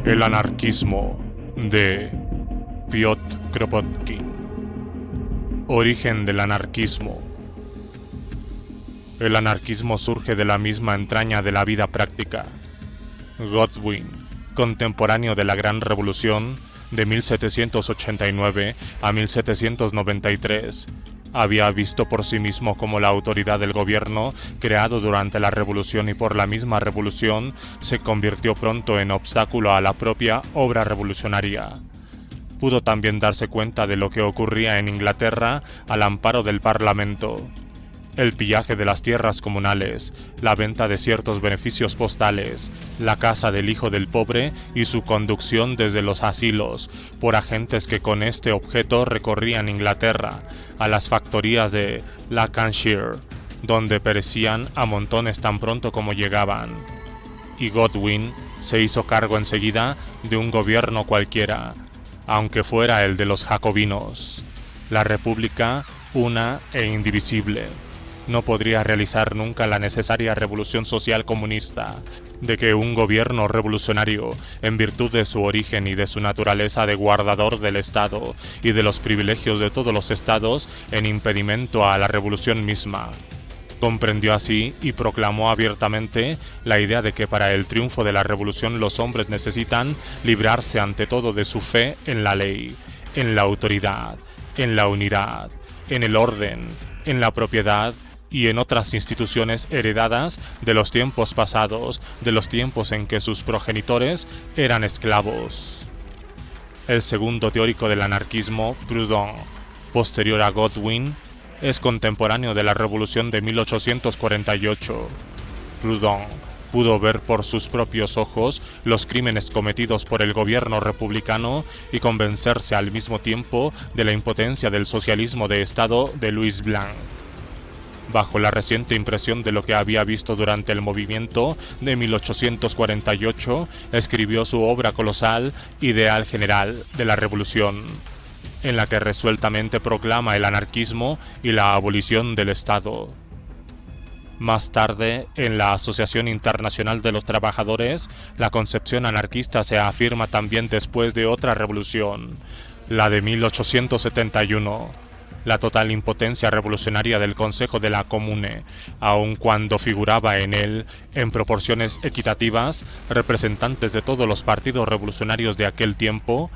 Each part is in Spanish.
El anarquismo de Piotr Kropotkin. Origen del anarquismo. El anarquismo surge de la misma entraña de la vida práctica. Godwin, contemporáneo de la Gran Revolución de 1789 a 1793, había visto por sí mismo cómo la autoridad del gobierno, creado durante la revolución y por la misma revolución, se convirtió pronto en obstáculo a la propia obra revolucionaria. Pudo también darse cuenta de lo que ocurría en Inglaterra al amparo del Parlamento. El pillaje de las tierras comunales, la venta de ciertos beneficios postales, la casa del hijo del pobre y su conducción desde los asilos por agentes que con este objeto recorrían Inglaterra a las factorías de Lancashire, donde perecían a montones tan pronto como llegaban. Y Godwin se hizo cargo enseguida de un gobierno cualquiera, aunque fuera el de los jacobinos. La república, una e indivisible, no podría realizar nunca la necesaria revolución social comunista, de que un gobierno revolucionario, en virtud de su origen y de su naturaleza de guardador del Estado y de los privilegios de todos los estados, en impedimento a la revolución misma, comprendió así y proclamó abiertamente la idea de que para el triunfo de la revolución los hombres necesitan librarse ante todo de su fe en la ley, en la autoridad, en la unidad, en el orden, en la propiedad y en otras instituciones heredadas de los tiempos pasados, de los tiempos en que sus progenitores eran esclavos. El segundo teórico del anarquismo, Proudhon, posterior a Godwin, es contemporáneo de la Revolución de 1848. Proudhon pudo ver por sus propios ojos los crímenes cometidos por el gobierno republicano y convencerse al mismo tiempo de la impotencia del socialismo de Estado de Louis Blanc. Bajo la reciente impresión de lo que había visto durante el movimiento de 1848, escribió su obra colosal Ideal General de la Revolución, en la que resueltamente proclama el anarquismo y la abolición del Estado. Más tarde, en la Asociación Internacional de los Trabajadores, la concepción anarquista se afirma también después de otra revolución, la de 1871. La total impotencia revolucionaria del Consejo de la Comune, aun cuando figuraba en él, en proporciones equitativas, representantes de todos los partidos revolucionarios de aquel tiempo,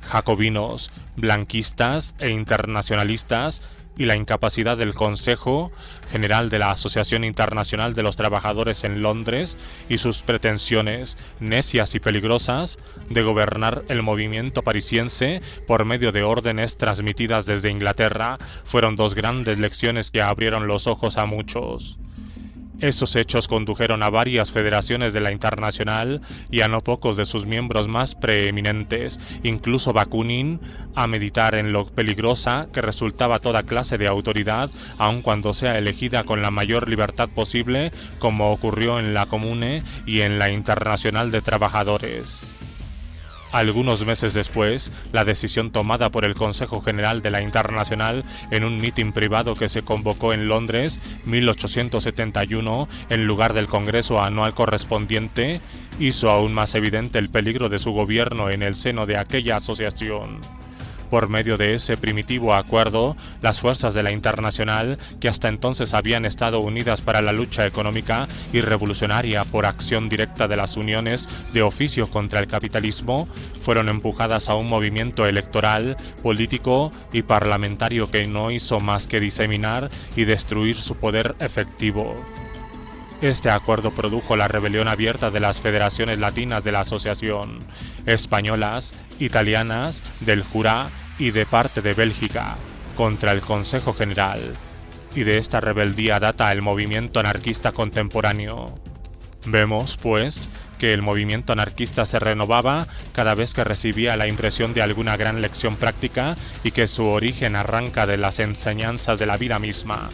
jacobinos, blanquistas e internacionalistas, y la incapacidad del Consejo General de la Asociación Internacional de los Trabajadores en Londres y sus pretensiones, necias y peligrosas, de gobernar el movimiento parisiense por medio de órdenes transmitidas desde Inglaterra, fueron dos grandes lecciones que abrieron los ojos a muchos. Esos hechos condujeron a varias federaciones de la Internacional y a no pocos de sus miembros más preeminentes, incluso Bakunin, a meditar en lo peligrosa que resultaba toda clase de autoridad, aun cuando sea elegida con la mayor libertad posible, como ocurrió en la Comune y en la Internacional de Trabajadores. Algunos meses después, la decisión tomada por el Consejo General de la Internacional en un mitin privado que se convocó en Londres, 1871, en lugar del Congreso anual correspondiente, hizo aún más evidente el peligro de su gobierno en el seno de aquella asociación. Por medio de ese primitivo acuerdo, las fuerzas de la Internacional, que hasta entonces habían estado unidas para la lucha económica y revolucionaria por acción directa de las uniones de oficio contra el capitalismo, fueron empujadas a un movimiento electoral, político y parlamentario que no hizo más que diseminar y destruir su poder efectivo. Este acuerdo produjo la rebelión abierta de las federaciones latinas de la asociación, españolas, italianas, del Jura y de parte de Bélgica, contra el Consejo General, y de esta rebeldía data el movimiento anarquista contemporáneo. Vemos, pues, que el movimiento anarquista se renovaba cada vez que recibía la impresión de alguna gran lección práctica y que su origen arranca de las enseñanzas de la vida misma.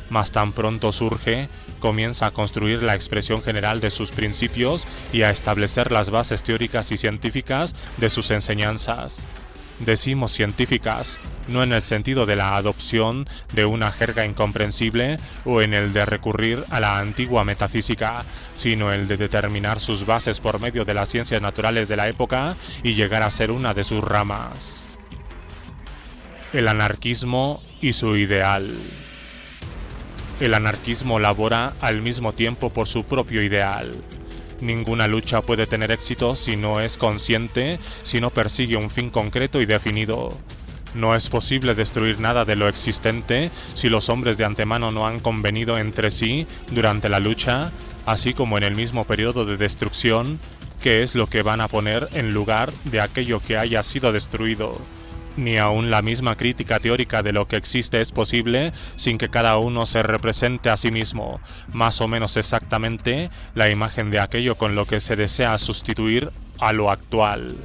Mas tan pronto surge, comienza a construir la expresión general de sus principios y a establecer las bases teóricas y científicas de sus enseñanzas. Decimos científicas no en el sentido de la adopción de una jerga incomprensible o en el de recurrir a la antigua metafísica, sino el de determinar sus bases por medio de las ciencias naturales de la época y llegar a ser una de sus ramas. El anarquismo y su ideal. El anarquismo labora al mismo tiempo por su propio ideal. Ninguna lucha puede tener éxito si no es consciente, si no persigue un fin concreto y definido. No es posible destruir nada de lo existente si los hombres de antemano no han convenido entre sí durante la lucha, así como en el mismo periodo de destrucción, qué es lo que van a poner en lugar de aquello que haya sido destruido. Ni aun la misma crítica teórica de lo que existe es posible sin que cada uno se represente a sí mismo, más o menos exactamente, la imagen de aquello con lo que se desea sustituir a lo actual.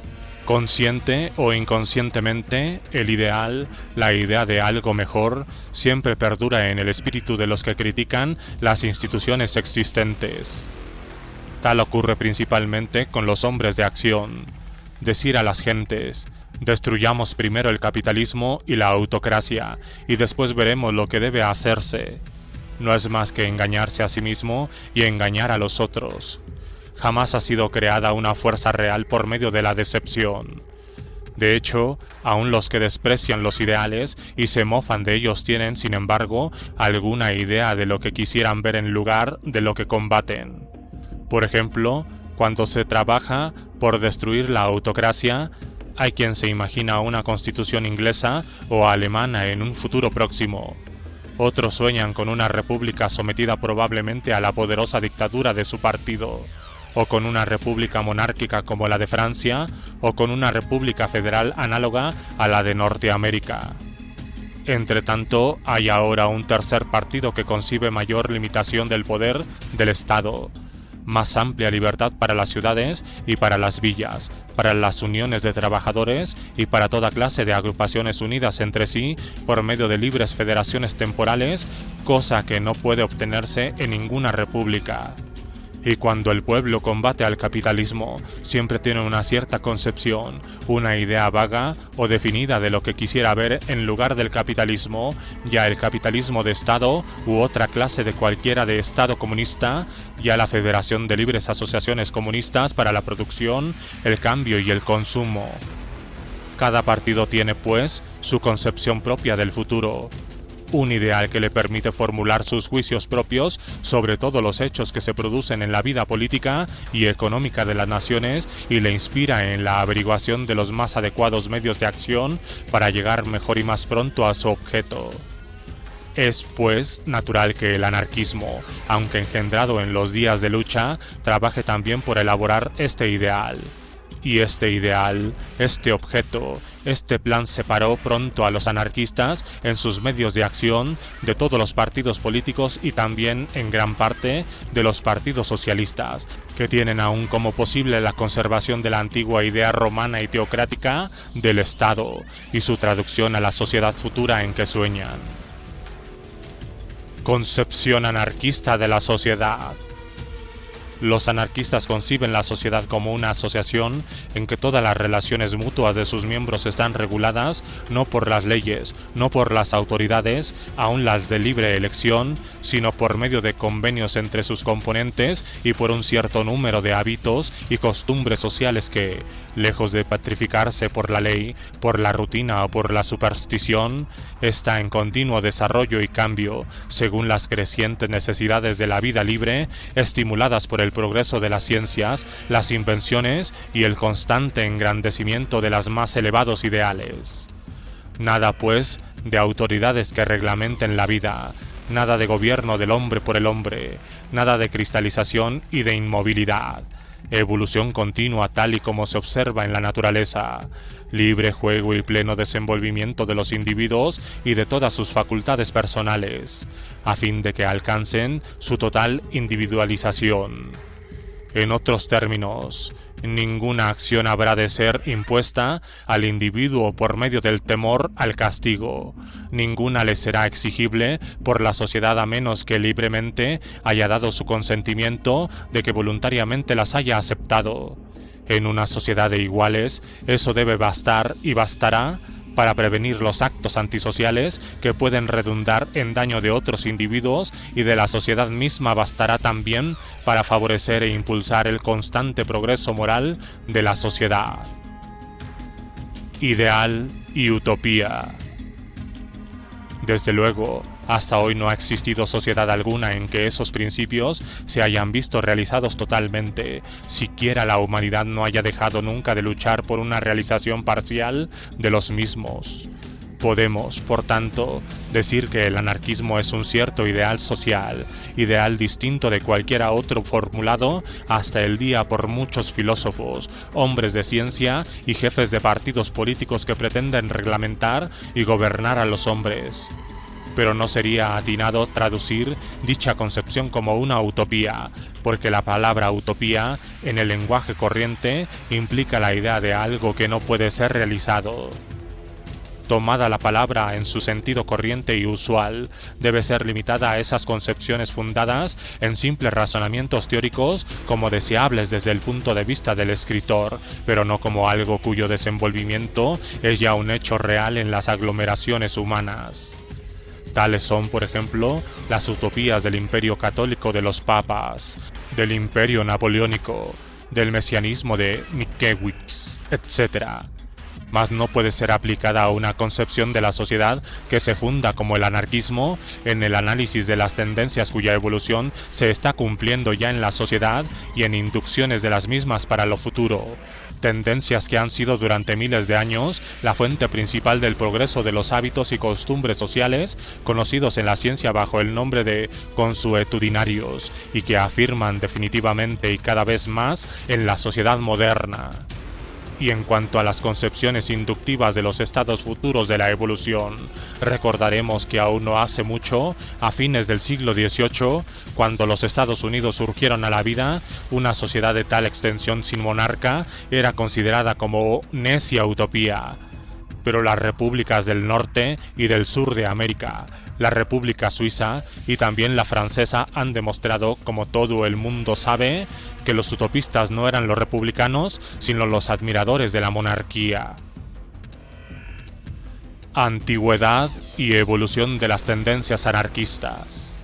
Consciente o inconscientemente, el ideal, la idea de algo mejor, siempre perdura en el espíritu de los que critican las instituciones existentes. Tal ocurre principalmente con los hombres de acción. Decir a las gentes: destruyamos primero el capitalismo y la autocracia, y después veremos lo que debe hacerse, no es más que engañarse a sí mismo y engañar a los otros. Jamás ha sido creada una fuerza real por medio de la decepción. De hecho, aun los que desprecian los ideales y se mofan de ellos tienen, sin embargo, alguna idea de lo que quisieran ver en lugar de lo que combaten. Por ejemplo, cuando se trabaja por destruir la autocracia, hay quien se imagina una constitución inglesa o alemana en un futuro próximo. Otros sueñan con una república sometida probablemente a la poderosa dictadura de su partido, o con una república monárquica como la de Francia, o con una república federal análoga a la de Norteamérica. Entretanto, hay ahora un tercer partido que concibe mayor limitación del poder del Estado, más amplia libertad para las ciudades y para las villas, para las uniones de trabajadores y para toda clase de agrupaciones unidas entre sí por medio de libres federaciones temporales, cosa que no puede obtenerse en ninguna república. Y cuando el pueblo combate al capitalismo, siempre tiene una cierta concepción, una idea vaga o definida de lo que quisiera ver en lugar del capitalismo, ya el capitalismo de Estado u otra clase de cualquiera de Estado comunista, ya la Federación de Libres Asociaciones Comunistas para la producción, el cambio y el consumo. Cada partido tiene, pues, su concepción propia del futuro. Un ideal que le permite formular sus juicios propios sobre todos los hechos que se producen en la vida política y económica de las naciones y le inspira en la averiguación de los más adecuados medios de acción para llegar mejor y más pronto a su objeto. Es, pues, natural que el anarquismo, aunque engendrado en los días de lucha, trabaje también por elaborar este ideal. Y este ideal, este objeto, este plan separó pronto a los anarquistas en sus medios de acción de todos los partidos políticos y también, en gran parte, de los partidos socialistas, que tienen aún como posible la conservación de la antigua idea romana y teocrática del Estado y su traducción a la sociedad futura en que sueñan. Concepción anarquista de la sociedad. Los anarquistas conciben la sociedad como una asociación en que todas las relaciones mutuas de sus miembros están reguladas no por las leyes, no por las autoridades, aun las de libre elección, sino por medio de convenios entre sus componentes y por un cierto número de hábitos y costumbres sociales que, lejos de petrificarse por la ley, por la rutina o por la superstición, está en continuo desarrollo y cambio, según las crecientes necesidades de la vida libre, estimuladas por el progreso de las ciencias, las invenciones y el constante engrandecimiento de los más elevados ideales. Nada, pues, de autoridades que reglamenten la vida, nada de gobierno del hombre por el hombre, nada de cristalización y de inmovilidad. Evolución continua tal y como se observa en la naturaleza, libre juego y pleno desenvolvimiento de los individuos y de todas sus facultades personales, a fin de que alcancen su total individualización. En otros términos, ninguna acción habrá de ser impuesta al individuo por medio del temor al castigo. Ninguna le será exigible por la sociedad a menos que libremente haya dado su consentimiento de que voluntariamente las haya aceptado. En una sociedad de iguales, eso debe bastar y bastará para prevenir los actos antisociales que pueden redundar en daño de otros individuos y de la sociedad misma, bastará también para favorecer e impulsar el constante progreso moral de la sociedad. Ideal y utopía. Desde luego, hasta hoy no ha existido sociedad alguna en que esos principios se hayan visto realizados totalmente, siquiera la humanidad no haya dejado nunca de luchar por una realización parcial de los mismos. Podemos, por tanto, decir que el anarquismo es un cierto ideal social, ideal distinto de cualquier otro formulado hasta el día por muchos filósofos, hombres de ciencia y jefes de partidos políticos que pretenden reglamentar y gobernar a los hombres. Pero no sería atinado traducir dicha concepción como una utopía, porque la palabra utopía, en el lenguaje corriente, implica la idea de algo que no puede ser realizado. Tomada la palabra en su sentido corriente y usual, debe ser limitada a esas concepciones fundadas en simples razonamientos teóricos como deseables desde el punto de vista del escritor, pero no como algo cuyo desenvolvimiento es ya un hecho real en las aglomeraciones humanas. Tales son, por ejemplo, las utopías del imperio católico de los papas, del imperio napoleónico, del mesianismo de Mickiewicz, etc., mas no puede ser aplicada a una concepción de la sociedad que se funda como el anarquismo en el análisis de las tendencias cuya evolución se está cumpliendo ya en la sociedad y en inducciones de las mismas para lo futuro, tendencias que han sido durante miles de años la fuente principal del progreso de los hábitos y costumbres sociales conocidos en la ciencia bajo el nombre de consuetudinarios y que afirman definitivamente y cada vez más en la sociedad moderna. Y en cuanto a las concepciones inductivas de los estados futuros de la evolución, recordaremos que aún no hace mucho, a fines del siglo XVIII, cuando los Estados Unidos surgieron a la vida, una sociedad de tal extensión sin monarca era considerada como necia utopía. Pero las repúblicas del norte y del sur de América, la República Suiza y también la francesa han demostrado, como todo el mundo sabe, que los utopistas no eran los republicanos, sino los admiradores de la monarquía. Antigüedad y evolución de las tendencias anarquistas.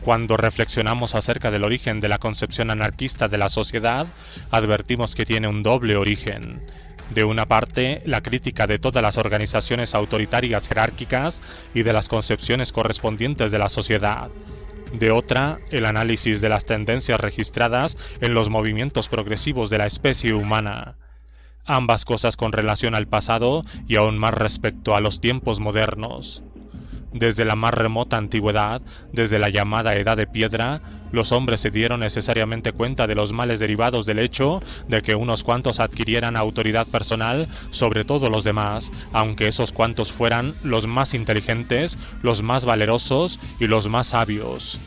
Cuando reflexionamos acerca del origen de la concepción anarquista de la sociedad, advertimos que tiene un doble origen. De una parte, la crítica de todas las organizaciones autoritarias jerárquicas y de las concepciones correspondientes de la sociedad. De otra, el análisis de las tendencias registradas en los movimientos progresivos de la especie humana. Ambas cosas con relación al pasado y aún más respecto a los tiempos modernos. Desde la más remota antigüedad, desde la llamada Edad de Piedra, los hombres se dieron necesariamente cuenta de los males derivados del hecho de que unos cuantos adquirieran autoridad personal sobre todos los demás, aunque esos cuantos fueran los más inteligentes, los más valerosos y los más sabios,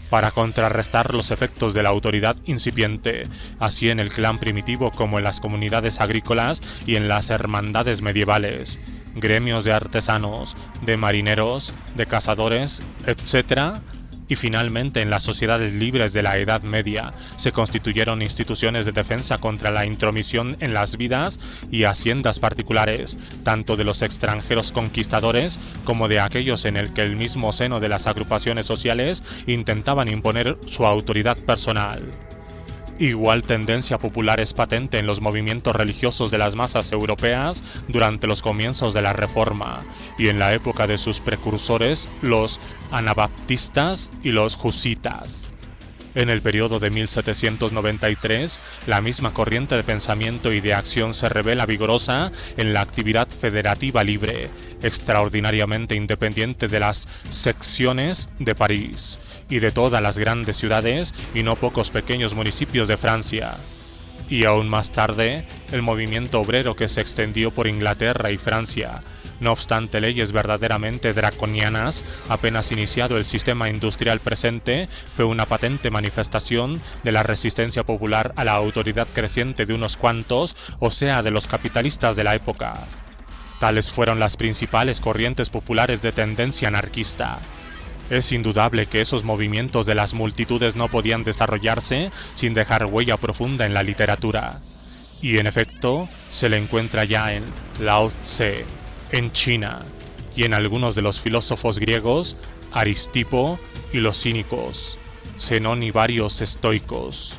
para contrarrestar los efectos de la autoridad incipiente, así en el clan primitivo como en las comunidades agrícolas y en las hermandades medievales, gremios de artesanos, de marineros, de cazadores, etc., y finalmente en las sociedades libres de la Edad Media se constituyeron instituciones de defensa contra la intromisión en las vidas y haciendas particulares, tanto de los extranjeros conquistadores como de aquellos en el que el mismo seno de las agrupaciones sociales intentaban imponer su autoridad personal. Igual tendencia popular es patente en los movimientos religiosos de las masas europeas durante los comienzos de la Reforma y en la época de sus precursores, los anabaptistas y los husitas. En el periodo de 1793, la misma corriente de pensamiento y de acción se revela vigorosa en la actividad federativa libre, extraordinariamente independiente de las secciones de París y de todas las grandes ciudades y no pocos pequeños municipios de Francia. Y aún más tarde, el movimiento obrero que se extendió por Inglaterra y Francia. No obstante leyes verdaderamente draconianas, apenas iniciado el sistema industrial presente, fue una patente manifestación de la resistencia popular a la autoridad creciente de unos cuantos, o sea, de los capitalistas de la época. Tales fueron las principales corrientes populares de tendencia anarquista. Es indudable que esos movimientos de las multitudes no podían desarrollarse sin dejar huella profunda en la literatura. Y en efecto, se le encuentra ya en Lao Tse, en China y en algunos de los filósofos griegos, Aristipo y los cínicos, Zenón y varios estoicos.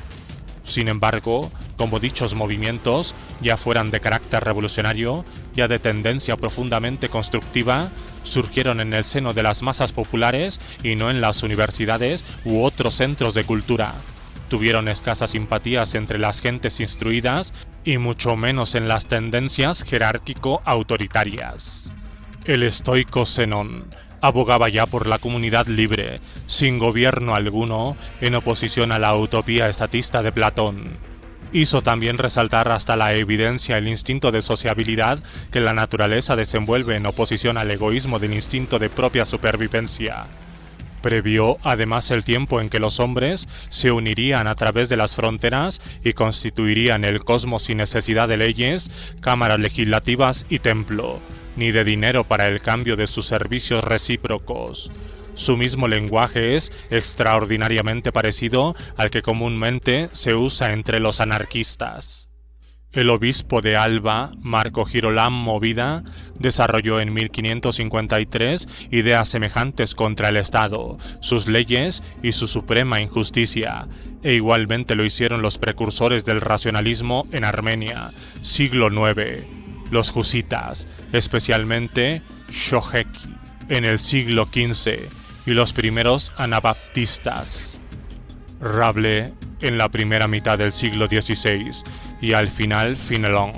Sin embargo, como dichos movimientos ya fueran de carácter revolucionario, ya de tendencia profundamente constructiva, surgieron en el seno de las masas populares y no en las universidades u otros centros de cultura. Tuvieron escasas simpatías entre las gentes instruidas y mucho menos en las tendencias jerárquico-autoritarias. El estoico Zenón abogaba ya por la comunidad libre, sin gobierno alguno, en oposición a la utopía estatista de Platón. Hizo también resaltar hasta la evidencia el instinto de sociabilidad que la naturaleza desenvuelve en oposición al egoísmo del instinto de propia supervivencia. Previó además el tiempo en que los hombres se unirían a través de las fronteras y constituirían el cosmos sin necesidad de leyes, cámaras legislativas y templo, ni de dinero para el cambio de sus servicios recíprocos. Su mismo lenguaje es extraordinariamente parecido al que comúnmente se usa entre los anarquistas. El obispo de Alba, Marco Girolamo Movida, desarrolló en 1553 ideas semejantes contra el Estado, sus leyes y su suprema injusticia, e igualmente lo hicieron los precursores del racionalismo en Armenia, siglo IX, los husitas, especialmente Shoheki, en el siglo XV, y los primeros anabaptistas, Rabelais, en la primera mitad del siglo XVI, y al final Fénelon,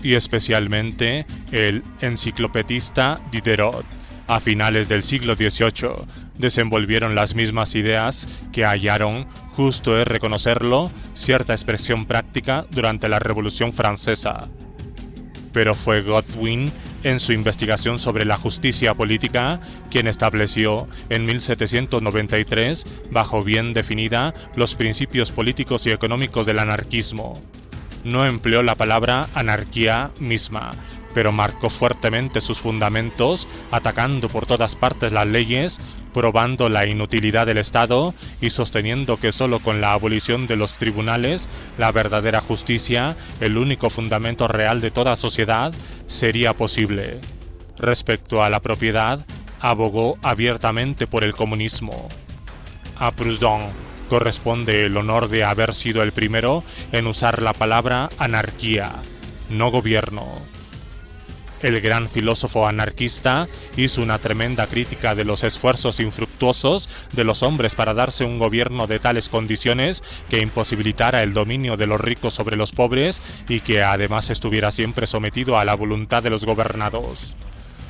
y especialmente el enciclopedista Diderot, a finales del siglo XVIII, desenvolvieron las mismas ideas que hallaron, justo es reconocerlo, cierta expresión práctica durante la Revolución Francesa. Pero fue Godwin, en su investigación sobre la justicia política, quien estableció en 1793, bajo bien definida, los principios políticos y económicos del anarquismo. No empleó la palabra anarquía misma, pero marcó fuertemente sus fundamentos, atacando por todas partes las leyes, probando la inutilidad del Estado y sosteniendo que solo con la abolición de los tribunales, la verdadera justicia, el único fundamento real de toda sociedad, sería posible. Respecto a la propiedad, abogó abiertamente por el comunismo. A Proudhon corresponde el honor de haber sido el primero en usar la palabra anarquía, no gobierno. El gran filósofo anarquista hizo una tremenda crítica de los esfuerzos infructuosos de los hombres para darse un gobierno de tales condiciones que imposibilitara el dominio de los ricos sobre los pobres y que además estuviera siempre sometido a la voluntad de los gobernados.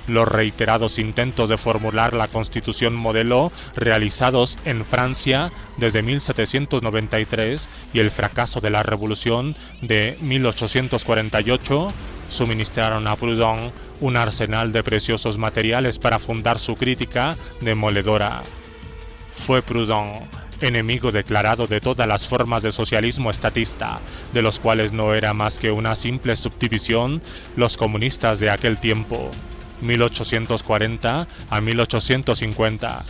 Los reiterados intentos de formular la Constitución modelo realizados en Francia desde 1793 y el fracaso de la Revolución de 1848 suministraron a Proudhon un arsenal de preciosos materiales para fundar su crítica demoledora. Fue Proudhon enemigo declarado de todas las formas de socialismo estatista, de los cuales no era más que una simple subdivisión los comunistas de aquel tiempo, 1840 a 1850.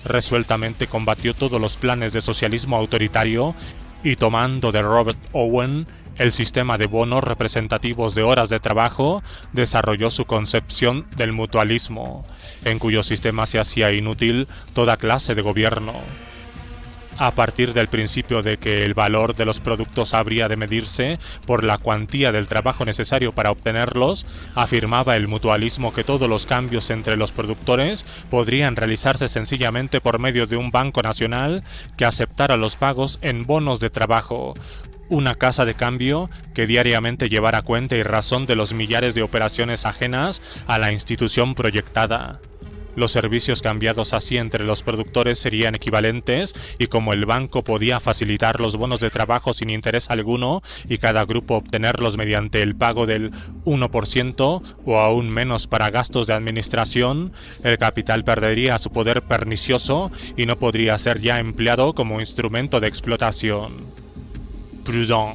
Resueltamente combatió todos los planes de socialismo autoritario y tomando de Robert Owen el sistema de bonos representativos de horas de trabajo, desarrolló su concepción del mutualismo, en cuyo sistema se hacía inútil toda clase de gobierno. A partir del principio de que el valor de los productos habría de medirse por la cuantía del trabajo necesario para obtenerlos, afirmaba el mutualismo que todos los cambios entre los productores podrían realizarse sencillamente por medio de un banco nacional que aceptara los pagos en bonos de trabajo, una casa de cambio que diariamente llevara cuenta y razón de los millares de operaciones ajenas a la institución proyectada. Los servicios cambiados así entre los productores serían equivalentes y como el banco podía facilitar los bonos de trabajo sin interés alguno y cada grupo obtenerlos mediante el pago del 1% o aún menos para gastos de administración, el capital perdería su poder pernicioso y no podría ser ya empleado como instrumento de explotación. Proudhon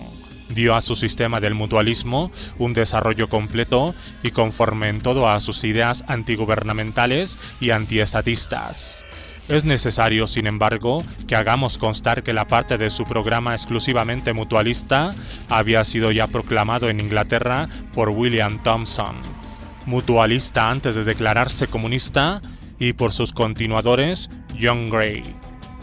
dio a su sistema del mutualismo un desarrollo completo y conforme en todo a sus ideas antigubernamentales y antiestatistas. Es necesario, sin embargo, que hagamos constar que la parte de su programa exclusivamente mutualista había sido ya proclamado en Inglaterra por William Thomson. mutualista antes de declararse comunista, y por sus continuadores John Gray,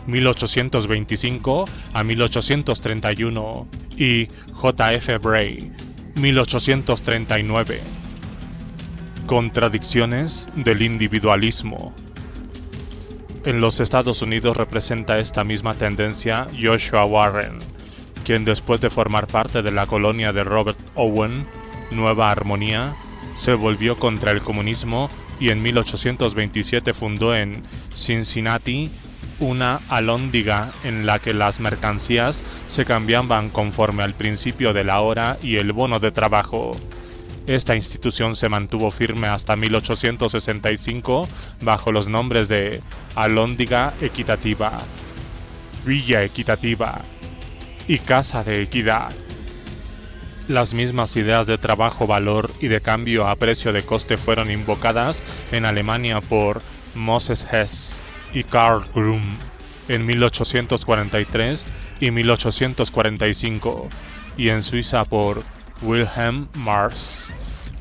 1825 a 1831, y J.F. Bray, 1839. Contradicciones del individualismo. En los Estados Unidos representa esta misma tendencia Joshua Warren, quien después de formar parte de la colonia de Robert Owen, Nueva Armonía, se volvió contra el comunismo y en 1827 fundó en Cincinnati una alhóndiga en la que las mercancías se cambiaban conforme al principio de la hora y el bono de trabajo. Esta institución se mantuvo firme hasta 1865 bajo los nombres de Alhóndiga Equitativa, Villa Equitativa y Casa de Equidad. Las mismas ideas de trabajo-valor y de cambio a precio de coste fueron invocadas en Alemania por Moses Hess y Karl Grumm en 1843 y 1845, y en Suiza por Wilhelm Marx,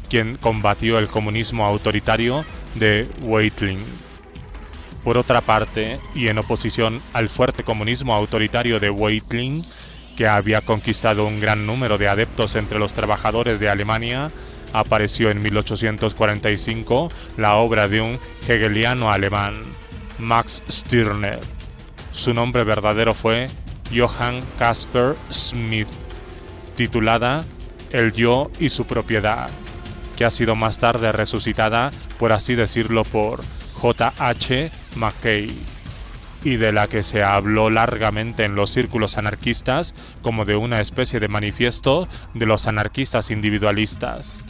quien combatió el comunismo autoritario de Weitling. Por otra parte, y en oposición al fuerte comunismo autoritario de Weitling, que había conquistado un gran número de adeptos entre los trabajadores de Alemania, apareció en 1845 la obra de un hegeliano alemán, Max Stirner. Su nombre verdadero fue Johann Caspar Schmidt, titulada El yo y su propiedad, que ha sido más tarde resucitada, por así decirlo, por J.H. Mackay, y de la que se habló largamente en los círculos anarquistas como de una especie de manifiesto de los anarquistas individualistas.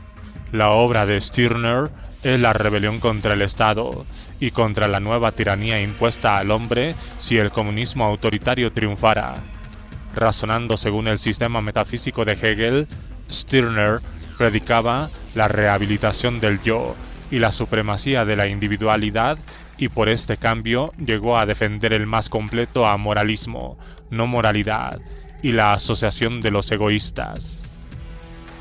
La obra de Stirner es la rebelión contra el Estado y contra la nueva tiranía impuesta al hombre si el comunismo autoritario triunfara. Razonando según el sistema metafísico de Hegel, Stirner predicaba la rehabilitación del yo y la supremacía de la individualidad, y por este cambio llegó a defender el más completo amoralismo, no moralidad, y la asociación de los egoístas.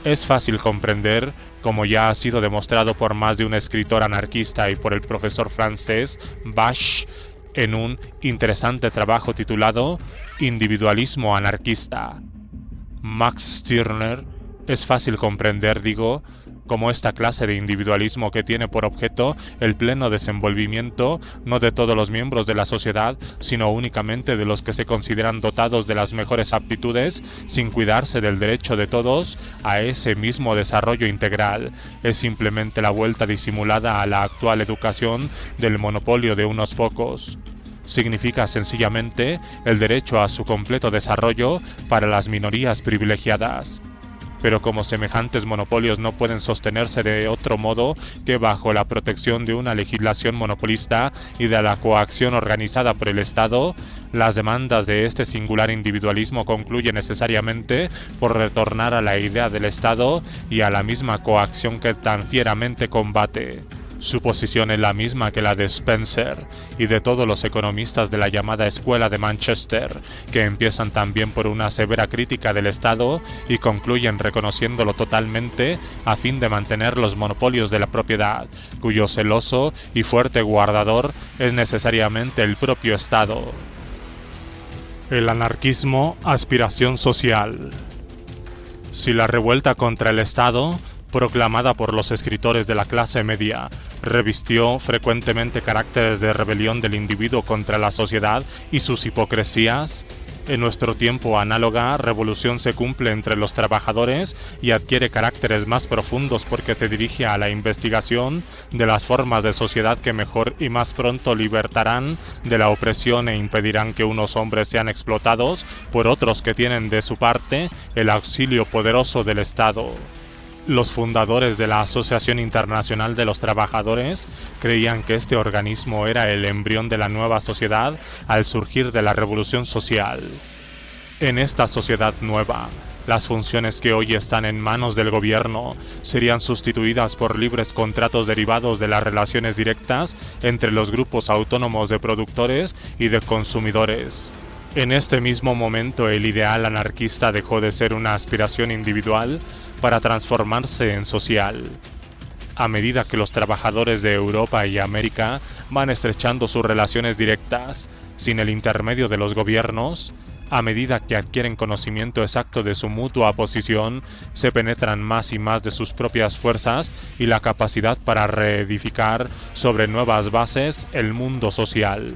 Es fácil comprender, como ya ha sido demostrado por más de un escritor anarquista y por el profesor francés Bache en un interesante trabajo titulado Individualismo anarquista. Max Stirner, es fácil comprender, digo, como esta clase de individualismo que tiene por objeto el pleno desenvolvimiento no de todos los miembros de la sociedad, sino únicamente de los que se consideran dotados de las mejores aptitudes, sin cuidarse del derecho de todos a ese mismo desarrollo integral, es simplemente la vuelta disimulada a la actual educación del monopolio de unos pocos. Significa sencillamente el derecho a su completo desarrollo para las minorías privilegiadas. Pero como semejantes monopolios no pueden sostenerse de otro modo que bajo la protección de una legislación monopolista y de la coacción organizada por el Estado, las demandas de este singular individualismo concluyen necesariamente por retornar a la idea del Estado y a la misma coacción que tan fieramente combate. Su posición es la misma que la de Spencer y de todos los economistas de la llamada Escuela de Manchester, que empiezan también por una severa crítica del Estado y concluyen reconociéndolo totalmente a fin de mantener los monopolios de la propiedad, cuyo celoso y fuerte guardador es necesariamente el propio Estado. El anarquismo, aspiración social. Si la revuelta contra el Estado, proclamada por los escritores de la clase media, revistió frecuentemente caracteres de rebelión del individuo contra la sociedad y sus hipocresías, en nuestro tiempo análoga revolución se cumple entre los trabajadores y adquiere caracteres más profundos porque se dirige a la investigación de las formas de sociedad que mejor y más pronto libertarán de la opresión e impedirán que unos hombres sean explotados por otros que tienen de su parte el auxilio poderoso del Estado. Los fundadores de la Asociación Internacional de los Trabajadores creían que este organismo era el embrión de la nueva sociedad al surgir de la revolución social. En esta sociedad nueva, las funciones que hoy están en manos del gobierno serían sustituidas por libres contratos derivados de las relaciones directas entre los grupos autónomos de productores y de consumidores. En este mismo momento, el ideal anarquista dejó de ser una aspiración individual para transformarse en social. a medida que los trabajadores de Europa y América van estrechando sus relaciones directas, sin el intermedio de los gobiernos, a medida que adquieren conocimiento exacto de su mutua posición, se penetran más y más de sus propias fuerzas y la capacidad para reedificar sobre nuevas bases el mundo social.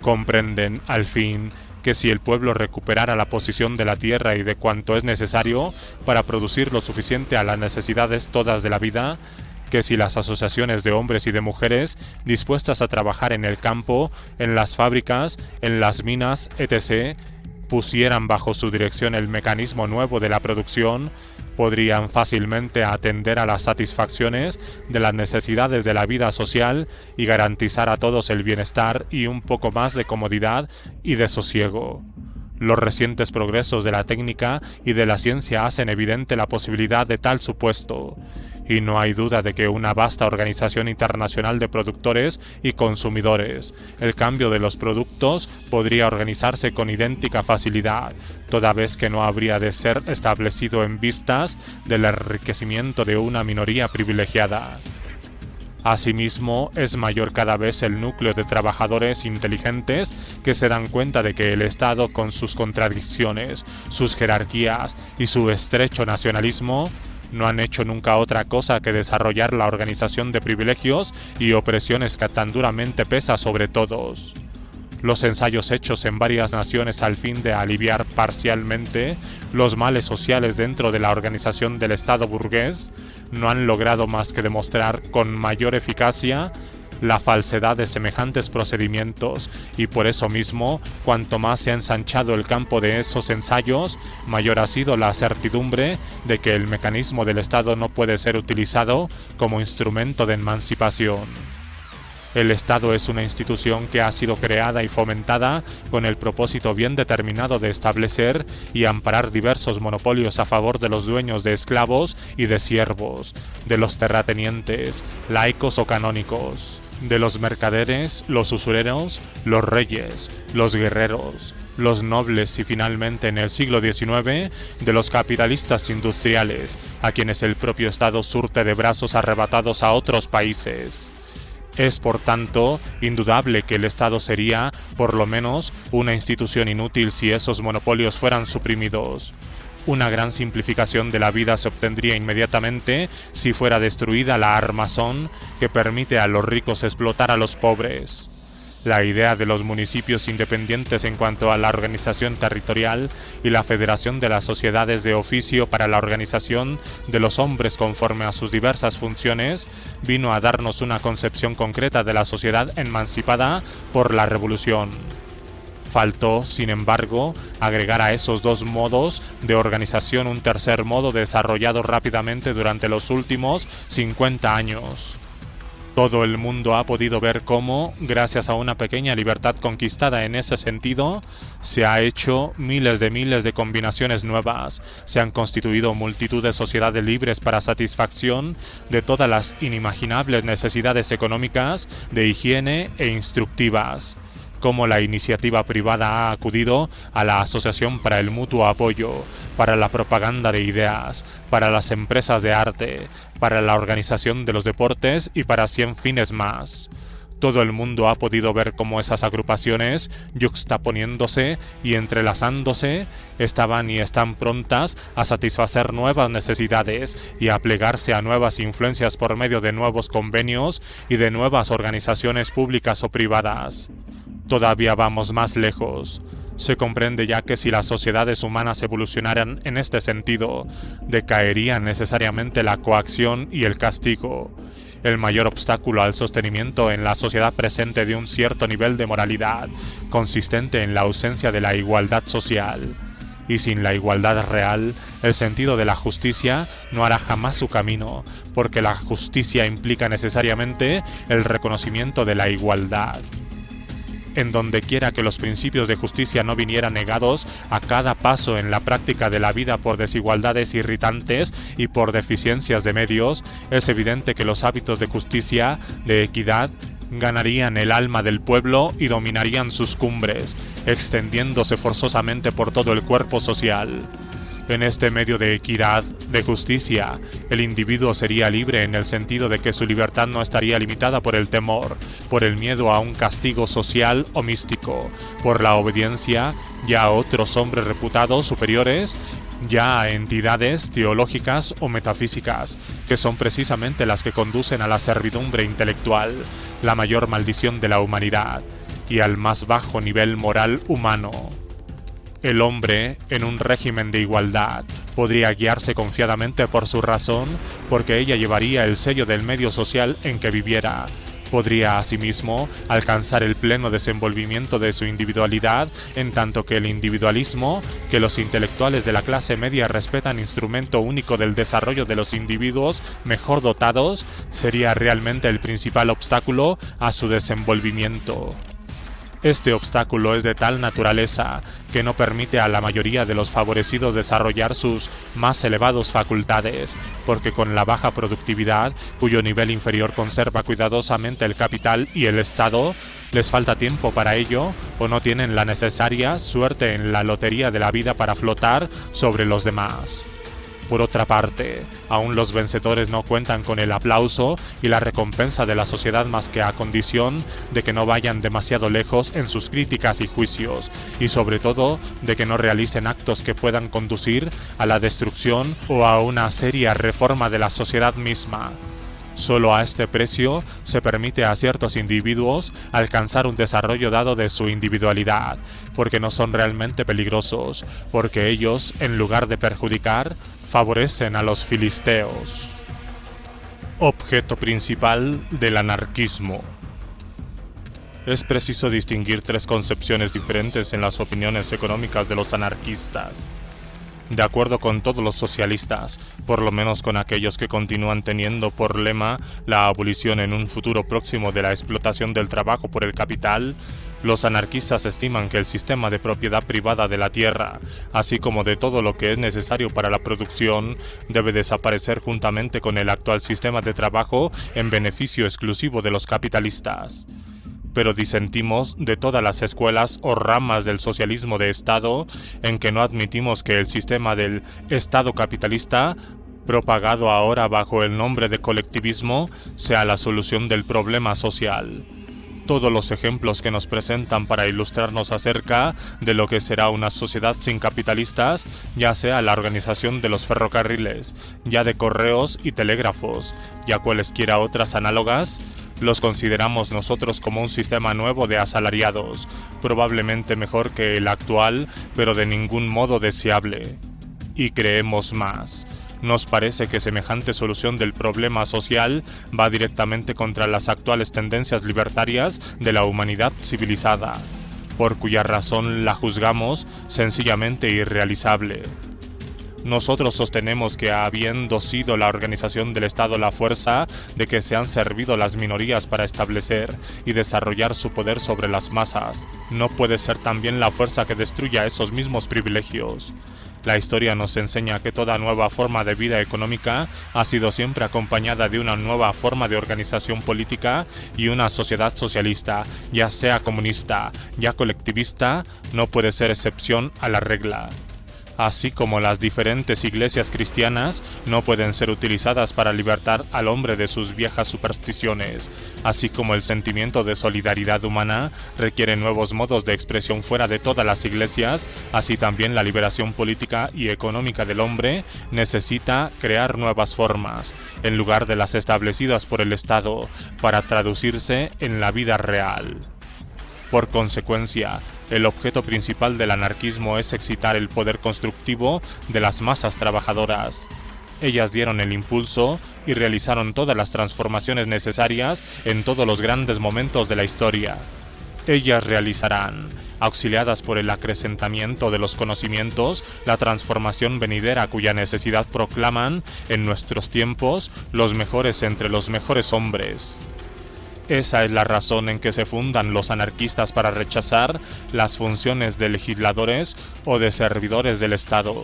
Comprenden, al fin, que si el pueblo recuperara la posición de la tierra y de cuanto es necesario para producir lo suficiente a las necesidades todas de la vida, que si las asociaciones de hombres y de mujeres dispuestas a trabajar en el campo, en las fábricas, en las minas, etc., pusieran bajo su dirección el mecanismo nuevo de la producción, podrían fácilmente atender a las satisfacciones de las necesidades de la vida social y garantizar a todos el bienestar y un poco más de comodidad y de sosiego. Los recientes progresos de la técnica y de la ciencia hacen evidente la posibilidad de tal supuesto, y no hay duda de que una vasta organización internacional de productores y consumidores, el cambio de los productos, podría organizarse con idéntica facilidad, toda vez que no habría de ser establecido en vistas del enriquecimiento de una minoría privilegiada. Asimismo, es mayor cada vez el núcleo de trabajadores inteligentes que se dan cuenta de que el Estado, con sus contradicciones, sus jerarquías y su estrecho nacionalismo, no han hecho nunca otra cosa que desarrollar la organización de privilegios y opresiones que tan duramente pesa sobre todos. Los ensayos hechos en varias naciones al fin de aliviar parcialmente los males sociales dentro de la organización del Estado burgués no han logrado más que demostrar con mayor eficacia la falsedad de semejantes procedimientos, y por eso mismo, cuanto más se ha ensanchado el campo de esos ensayos, mayor ha sido la certidumbre de que el mecanismo del Estado no puede ser utilizado como instrumento de emancipación. El Estado es una institución que ha sido creada y fomentada con el propósito bien determinado de establecer y amparar diversos monopolios a favor de los dueños de esclavos y de siervos, de los terratenientes, laicos o canónicos, de los mercaderes, los usureros, los reyes, los guerreros, los nobles y finalmente en el siglo XIX de los capitalistas industriales, a quienes el propio Estado surte de brazos arrebatados a otros países. Es, por tanto, indudable que el Estado sería, por lo menos, una institución inútil si esos monopolios fueran suprimidos. Una gran simplificación de la vida se obtendría inmediatamente si fuera destruida la armazón que permite a los ricos explotar a los pobres. La idea de los municipios independientes en cuanto a la organización territorial y la federación de las sociedades de oficio para la organización de los hombres conforme a sus diversas funciones vino a darnos una concepción concreta de la sociedad emancipada por la Revolución. Faltó, sin embargo, agregar a esos dos modos de organización un tercer modo desarrollado rápidamente durante los últimos 50 años. Todo el mundo ha podido ver cómo, gracias a una pequeña libertad conquistada en ese sentido, se ha hecho miles de combinaciones nuevas, se han constituido multitud de sociedades libres para satisfacción de todas las inimaginables necesidades económicas, de higiene e instructivas. Cómo la iniciativa privada ha acudido a la asociación para el mutuo apoyo, para la propaganda de ideas, para las empresas de arte, para la organización de los deportes y para 100 fines más. Todo el mundo ha podido ver cómo esas agrupaciones, yuxtaponiéndose y entrelazándose, estaban y están prontas a satisfacer nuevas necesidades y a plegarse a nuevas influencias por medio de nuevos convenios y de nuevas organizaciones públicas o privadas. Todavía vamos más lejos. Se comprende ya que si las sociedades humanas evolucionaran en este sentido, decaerían necesariamente la coacción y el castigo. El mayor obstáculo al sostenimiento en la sociedad presente de un cierto nivel de moralidad, consistente en la ausencia de la igualdad social. Y sin la igualdad real, el sentido de la justicia no hará jamás su camino, porque la justicia implica necesariamente el reconocimiento de la igualdad. En donde quiera que los principios de justicia no vinieran negados a cada paso en la práctica de la vida por desigualdades irritantes y por deficiencias de medios, es evidente que los hábitos de justicia, de equidad, ganarían el alma del pueblo y dominarían sus cumbres, extendiéndose forzosamente por todo el cuerpo social. En este medio de equidad, de justicia, el individuo sería libre en el sentido de que su libertad no estaría limitada por el temor, por el miedo a un castigo social o místico, por la obediencia ya a otros hombres reputados superiores, ya a entidades teológicas o metafísicas, que son precisamente las que conducen a la servidumbre intelectual, la mayor maldición de la humanidad, y al más bajo nivel moral humano. El hombre, en un régimen de igualdad, podría guiarse confiadamente por su razón, porque ella llevaría el sello del medio social en que viviera. Podría, asimismo, alcanzar el pleno desenvolvimiento de su individualidad, en tanto que el individualismo, que los intelectuales de la clase media respetan instrumento único del desarrollo de los individuos mejor dotados, sería realmente el principal obstáculo a su desenvolvimiento. Este obstáculo es de tal naturaleza que no permite a la mayoría de los favorecidos desarrollar sus más elevadas facultades, porque con la baja productividad, cuyo nivel inferior conserva cuidadosamente el capital y el Estado, les falta tiempo para ello o no tienen la necesaria suerte en la lotería de la vida para flotar sobre los demás. Por otra parte, aún los vencedores no cuentan con el aplauso y la recompensa de la sociedad más que a condición de que no vayan demasiado lejos en sus críticas y juicios, y sobre todo de que no realicen actos que puedan conducir a la destrucción o a una seria reforma de la sociedad misma. Solo a este precio se permite a ciertos individuos alcanzar un desarrollo dado de su individualidad, porque no son realmente peligrosos, porque ellos, en lugar de perjudicar, favorecen a los filisteos. Objeto principal del anarquismo. Es preciso distinguir tres concepciones diferentes en las opiniones económicas de los anarquistas. De acuerdo con todos los socialistas, por lo menos con aquellos que continúan teniendo por lema la abolición en un futuro próximo de la explotación del trabajo por el capital, los anarquistas estiman que el sistema de propiedad privada de la tierra, así como de todo lo que es necesario para la producción, debe desaparecer juntamente con el actual sistema de trabajo en beneficio exclusivo de los capitalistas. Pero disentimos de todas las escuelas o ramas del socialismo de Estado, en que no admitimos que el sistema del Estado capitalista, propagado ahora bajo el nombre de colectivismo, sea la solución del problema social. Todos los ejemplos que nos presentan para ilustrarnos acerca de lo que será una sociedad sin capitalistas, ya sea la organización de los ferrocarriles, ya de correos y telégrafos, ya cualesquiera otras análogas, los consideramos nosotros como un sistema nuevo de asalariados, probablemente mejor que el actual, pero de ningún modo deseable. Y creemos más. Nos parece que semejante solución del problema social va directamente contra las actuales tendencias libertarias de la humanidad civilizada, por cuya razón la juzgamos sencillamente irrealizable. Nosotros sostenemos que, habiendo sido la organización del Estado la fuerza de que se han servido las minorías para establecer y desarrollar su poder sobre las masas, no puede ser también la fuerza que destruya esos mismos privilegios. La historia nos enseña que toda nueva forma de vida económica ha sido siempre acompañada de una nueva forma de organización política, y una sociedad socialista, ya sea comunista, ya colectivista, no puede ser excepción a la regla. Así como las diferentes iglesias cristianas no pueden ser utilizadas para libertar al hombre de sus viejas supersticiones, así como el sentimiento de solidaridad humana requiere nuevos modos de expresión fuera de todas las iglesias, así también la liberación política y económica del hombre necesita crear nuevas formas, en lugar de las establecidas por el Estado, para traducirse en la vida real. Por consecuencia, el objeto principal del anarquismo es excitar el poder constructivo de las masas trabajadoras. Ellas dieron el impulso y realizaron todas las transformaciones necesarias en todos los grandes momentos de la historia. Ellas realizarán, auxiliadas por el acrecentamiento de los conocimientos, la transformación venidera cuya necesidad proclaman en nuestros tiempos los mejores entre los mejores hombres. Esa es la razón en que se fundan los anarquistas para rechazar las funciones de legisladores o de servidores del Estado.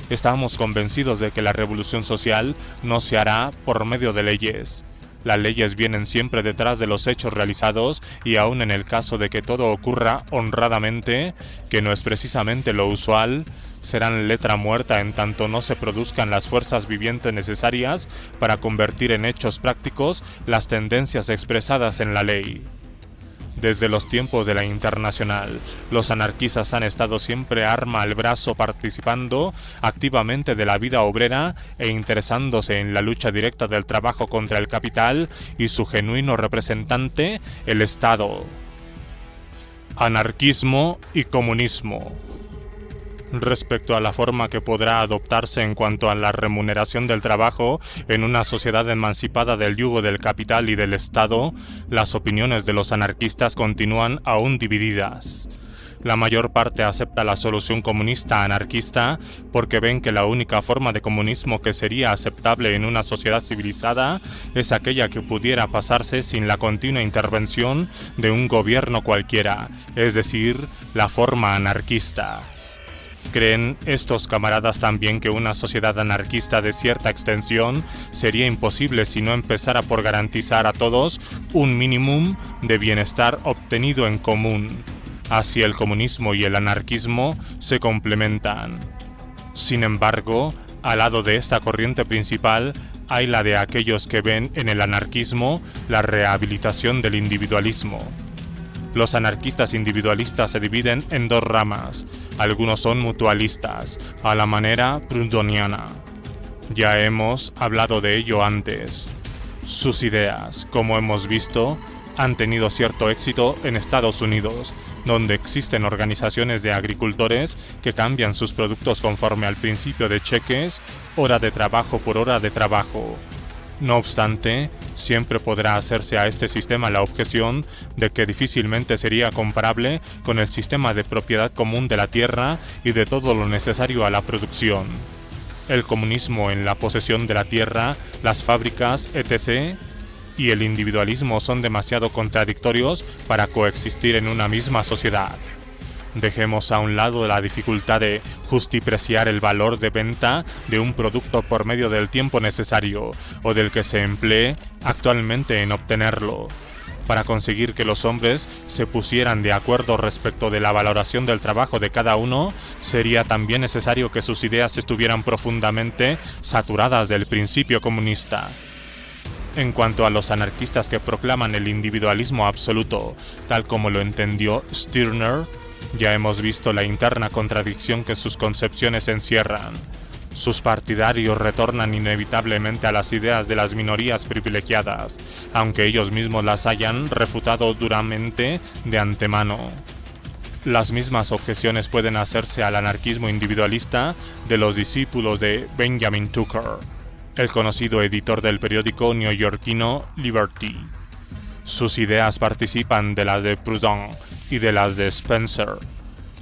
Estamos convencidos de que la revolución social no se hará por medio de leyes. Las leyes vienen siempre detrás de los hechos realizados y aun en el caso de que todo ocurra honradamente, que no es precisamente lo usual, serán letra muerta en tanto no se produzcan las fuerzas vivientes necesarias para convertir en hechos prácticos las tendencias expresadas en la ley. Desde los tiempos de la Internacional, los anarquistas han estado siempre arma al brazo participando activamente de la vida obrera e interesándose en la lucha directa del trabajo contra el capital y su genuino representante, el Estado. Anarquismo y comunismo. Respecto a la forma que podrá adoptarse en cuanto a la remuneración del trabajo en una sociedad emancipada del yugo del capital y del Estado, las opiniones de los anarquistas continúan aún divididas. La mayor parte acepta la solución comunista anarquista porque ven que la única forma de comunismo que sería aceptable en una sociedad civilizada es aquella que pudiera pasarse sin la continua intervención de un gobierno cualquiera, es decir, la forma anarquista. Creen estos camaradas también que una sociedad anarquista de cierta extensión sería imposible si no empezara por garantizar a todos un mínimo de bienestar obtenido en común. Así el comunismo y el anarquismo se complementan. Sin embargo, al lado de esta corriente principal hay la de aquellos que ven en el anarquismo la rehabilitación del individualismo. Los anarquistas individualistas se dividen en dos ramas. Algunos son mutualistas, a la manera proudhoniana. Ya hemos hablado de ello antes. Sus ideas, como hemos visto, han tenido cierto éxito en Estados Unidos, donde existen organizaciones de agricultores que cambian sus productos conforme al principio de cheques, hora de trabajo por hora de trabajo. No obstante, siempre podrá hacerse a este sistema la objeción de que difícilmente sería comparable con el sistema de propiedad común de la tierra y de todo lo necesario a la producción. El comunismo en la posesión de la tierra, las fábricas, etc., y el individualismo son demasiado contradictorios para coexistir en una misma sociedad. Dejemos a un lado la dificultad de justipreciar el valor de venta de un producto por medio del tiempo necesario o del que se emplee actualmente en obtenerlo. Para conseguir que los hombres se pusieran de acuerdo respecto de la valoración del trabajo de cada uno, sería también necesario que sus ideas estuvieran profundamente saturadas del principio comunista. En cuanto a los anarquistas que proclaman el individualismo absoluto, tal como lo entendió Stirner, ya hemos visto la interna contradicción que sus concepciones encierran. Sus partidarios retornan inevitablemente a las ideas de las minorías privilegiadas, aunque ellos mismos las hayan refutado duramente de antemano. Las mismas objeciones pueden hacerse al anarquismo individualista de los discípulos de Benjamin Tucker, el conocido editor del periódico neoyorquino Liberty. Sus ideas participan de las de Proudhon y de las de Spencer.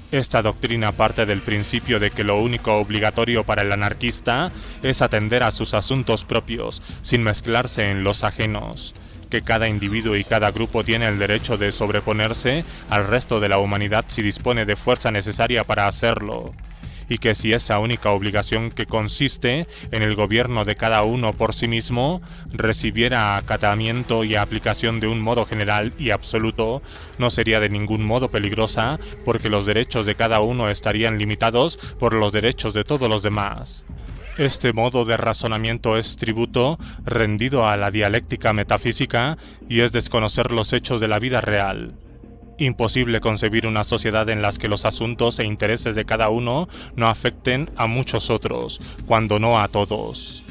Esta doctrina parte del principio de que lo único obligatorio para el anarquista es atender a sus asuntos propios, sin mezclarse en los ajenos, que cada individuo y cada grupo tiene el derecho de sobreponerse al resto de la humanidad si dispone de fuerza necesaria para hacerlo, y que si esa única obligación que consiste en el gobierno de cada uno por sí mismo recibiera acatamiento y aplicación de un modo general y absoluto, no sería de ningún modo peligrosa, porque los derechos de cada uno estarían limitados por los derechos de todos los demás. Este modo de razonamiento es tributo rendido a la dialéctica metafísica y es desconocer los hechos de la vida real. Imposible concebir una sociedad en la que los asuntos e intereses de cada uno no afecten a muchos otros, cuando no a todos.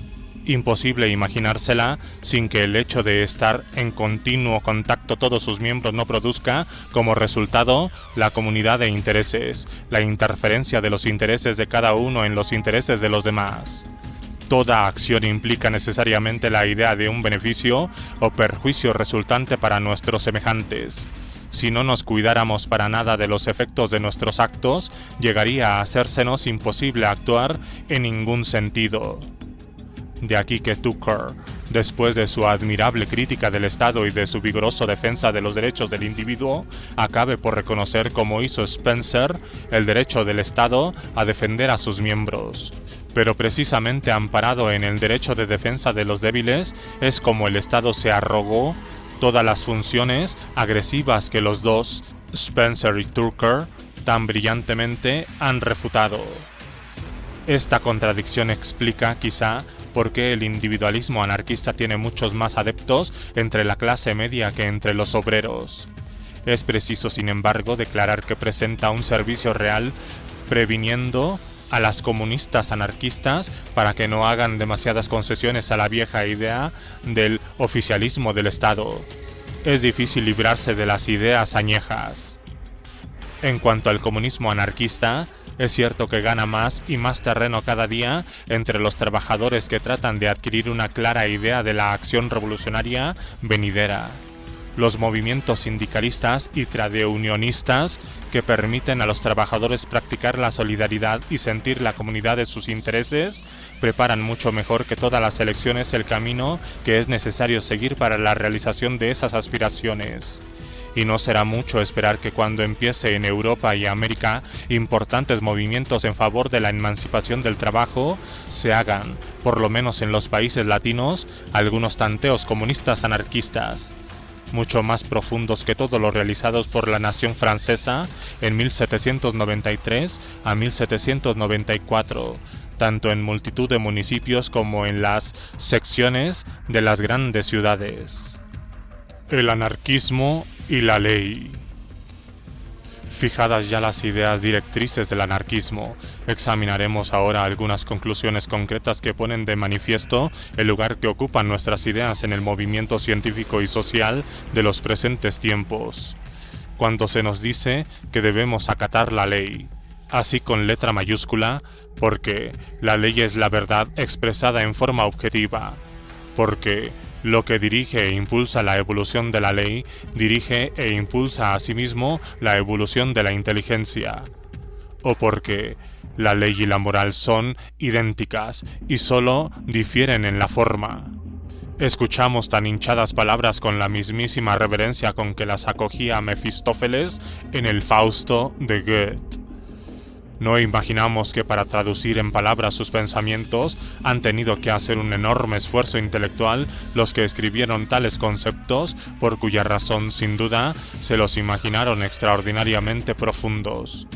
Imposible imaginársela sin que el hecho de estar en continuo contacto todos sus miembros no produzca, como resultado, la comunidad de intereses, la interferencia de los intereses de cada uno en los intereses de los demás. Toda acción implica necesariamente la idea de un beneficio o perjuicio resultante para nuestros semejantes. Si no nos cuidáramos para nada de los efectos de nuestros actos, llegaría a hacérsenos imposible actuar en ningún sentido. De aquí que Tucker, después de su admirable crítica del Estado y de su vigorosa defensa de los derechos del individuo, acabe por reconocer, como hizo Spencer, el derecho del Estado a defender a sus miembros. Pero precisamente amparado en el derecho de defensa de los débiles es como el Estado se arrogó todas las funciones agresivas que los dos, Spencer y Tucker, tan brillantemente han refutado. Esta contradicción explica, quizá, por qué el individualismo anarquista tiene muchos más adeptos entre la clase media que entre los obreros. Es preciso, sin embargo, declarar que presenta un servicio real previniendo a las comunistas anarquistas para que no hagan demasiadas concesiones a la vieja idea del oficialismo del Estado. Es difícil librarse de las ideas añejas. En cuanto al comunismo anarquista, es cierto que gana más y más terreno cada día entre los trabajadores que tratan de adquirir una clara idea de la acción revolucionaria venidera. Los movimientos sindicalistas y tradeunionistas que permiten a los trabajadores practicar la solidaridad y sentir la comunidad de sus intereses preparan mucho mejor que todas las elecciones el camino que es necesario seguir para la realización de esas aspiraciones. Y no será mucho esperar que cuando empiece en Europa y América importantes movimientos en favor de la emancipación del trabajo, se hagan, por lo menos en los países latinos, algunos tanteos comunistas anarquistas, mucho más profundos que todos los realizados por la nación francesa en 1793 a 1794, tanto en multitud de municipios como en las secciones de las grandes ciudades. El anarquismo y la ley. Fijadas ya las ideas directrices del anarquismo, examinaremos ahora algunas conclusiones concretas que ponen de manifiesto el lugar que ocupan nuestras ideas en el movimiento científico y social de los presentes tiempos. Cuando se nos dice que debemos acatar la ley, así con letra mayúscula, porque la ley es la verdad expresada en forma objetiva, porque lo que dirige e impulsa la evolución de la ley, dirige e impulsa asimismo la evolución de la inteligencia. O porque la ley y la moral son idénticas y solo difieren en la forma. Escuchamos tan hinchadas palabras con la mismísima reverencia con que las acogía Mefistófeles en el Fausto de Goethe. No imaginamos que para traducir en palabras sus pensamientos han tenido que hacer un enorme esfuerzo intelectual los que escribieron tales conceptos, por cuya razón, sin duda, se los imaginaron extraordinariamente profundos.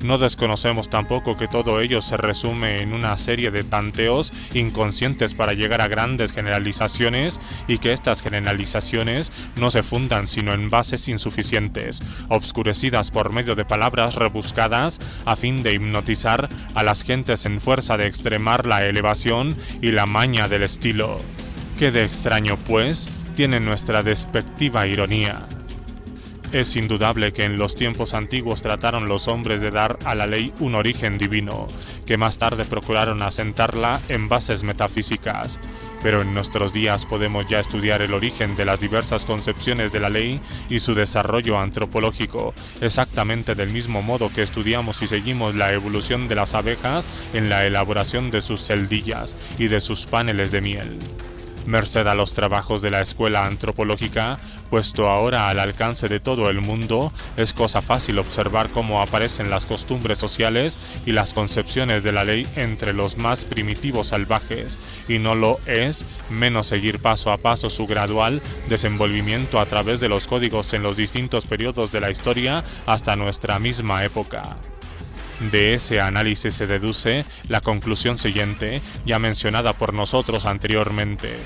No desconocemos tampoco que todo ello se resume en una serie de tanteos inconscientes para llegar a grandes generalizaciones y que estas generalizaciones no se fundan sino en bases insuficientes, obscurecidas por medio de palabras rebuscadas a fin de hipnotizar a las gentes en fuerza de extremar la elevación y la maña del estilo. ¿Qué de extraño, pues, tiene nuestra despectiva ironía? Es indudable que en los tiempos antiguos trataron los hombres de dar a la ley un origen divino, que más tarde procuraron asentarla en bases metafísicas. Pero en nuestros días podemos ya estudiar el origen de las diversas concepciones de la ley y su desarrollo antropológico, exactamente del mismo modo que estudiamos y seguimos la evolución de las abejas en la elaboración de sus celdillas y de sus paneles de miel. Merced a los trabajos de la escuela antropológica, puesto ahora al alcance de todo el mundo, es cosa fácil observar cómo aparecen las costumbres sociales y las concepciones de la ley entre los más primitivos salvajes, y no lo es menos seguir paso a paso su gradual desenvolvimiento a través de los códigos en los distintos periodos de la historia hasta nuestra misma época. De ese análisis se deduce la conclusión siguiente, ya mencionada por nosotros anteriormente.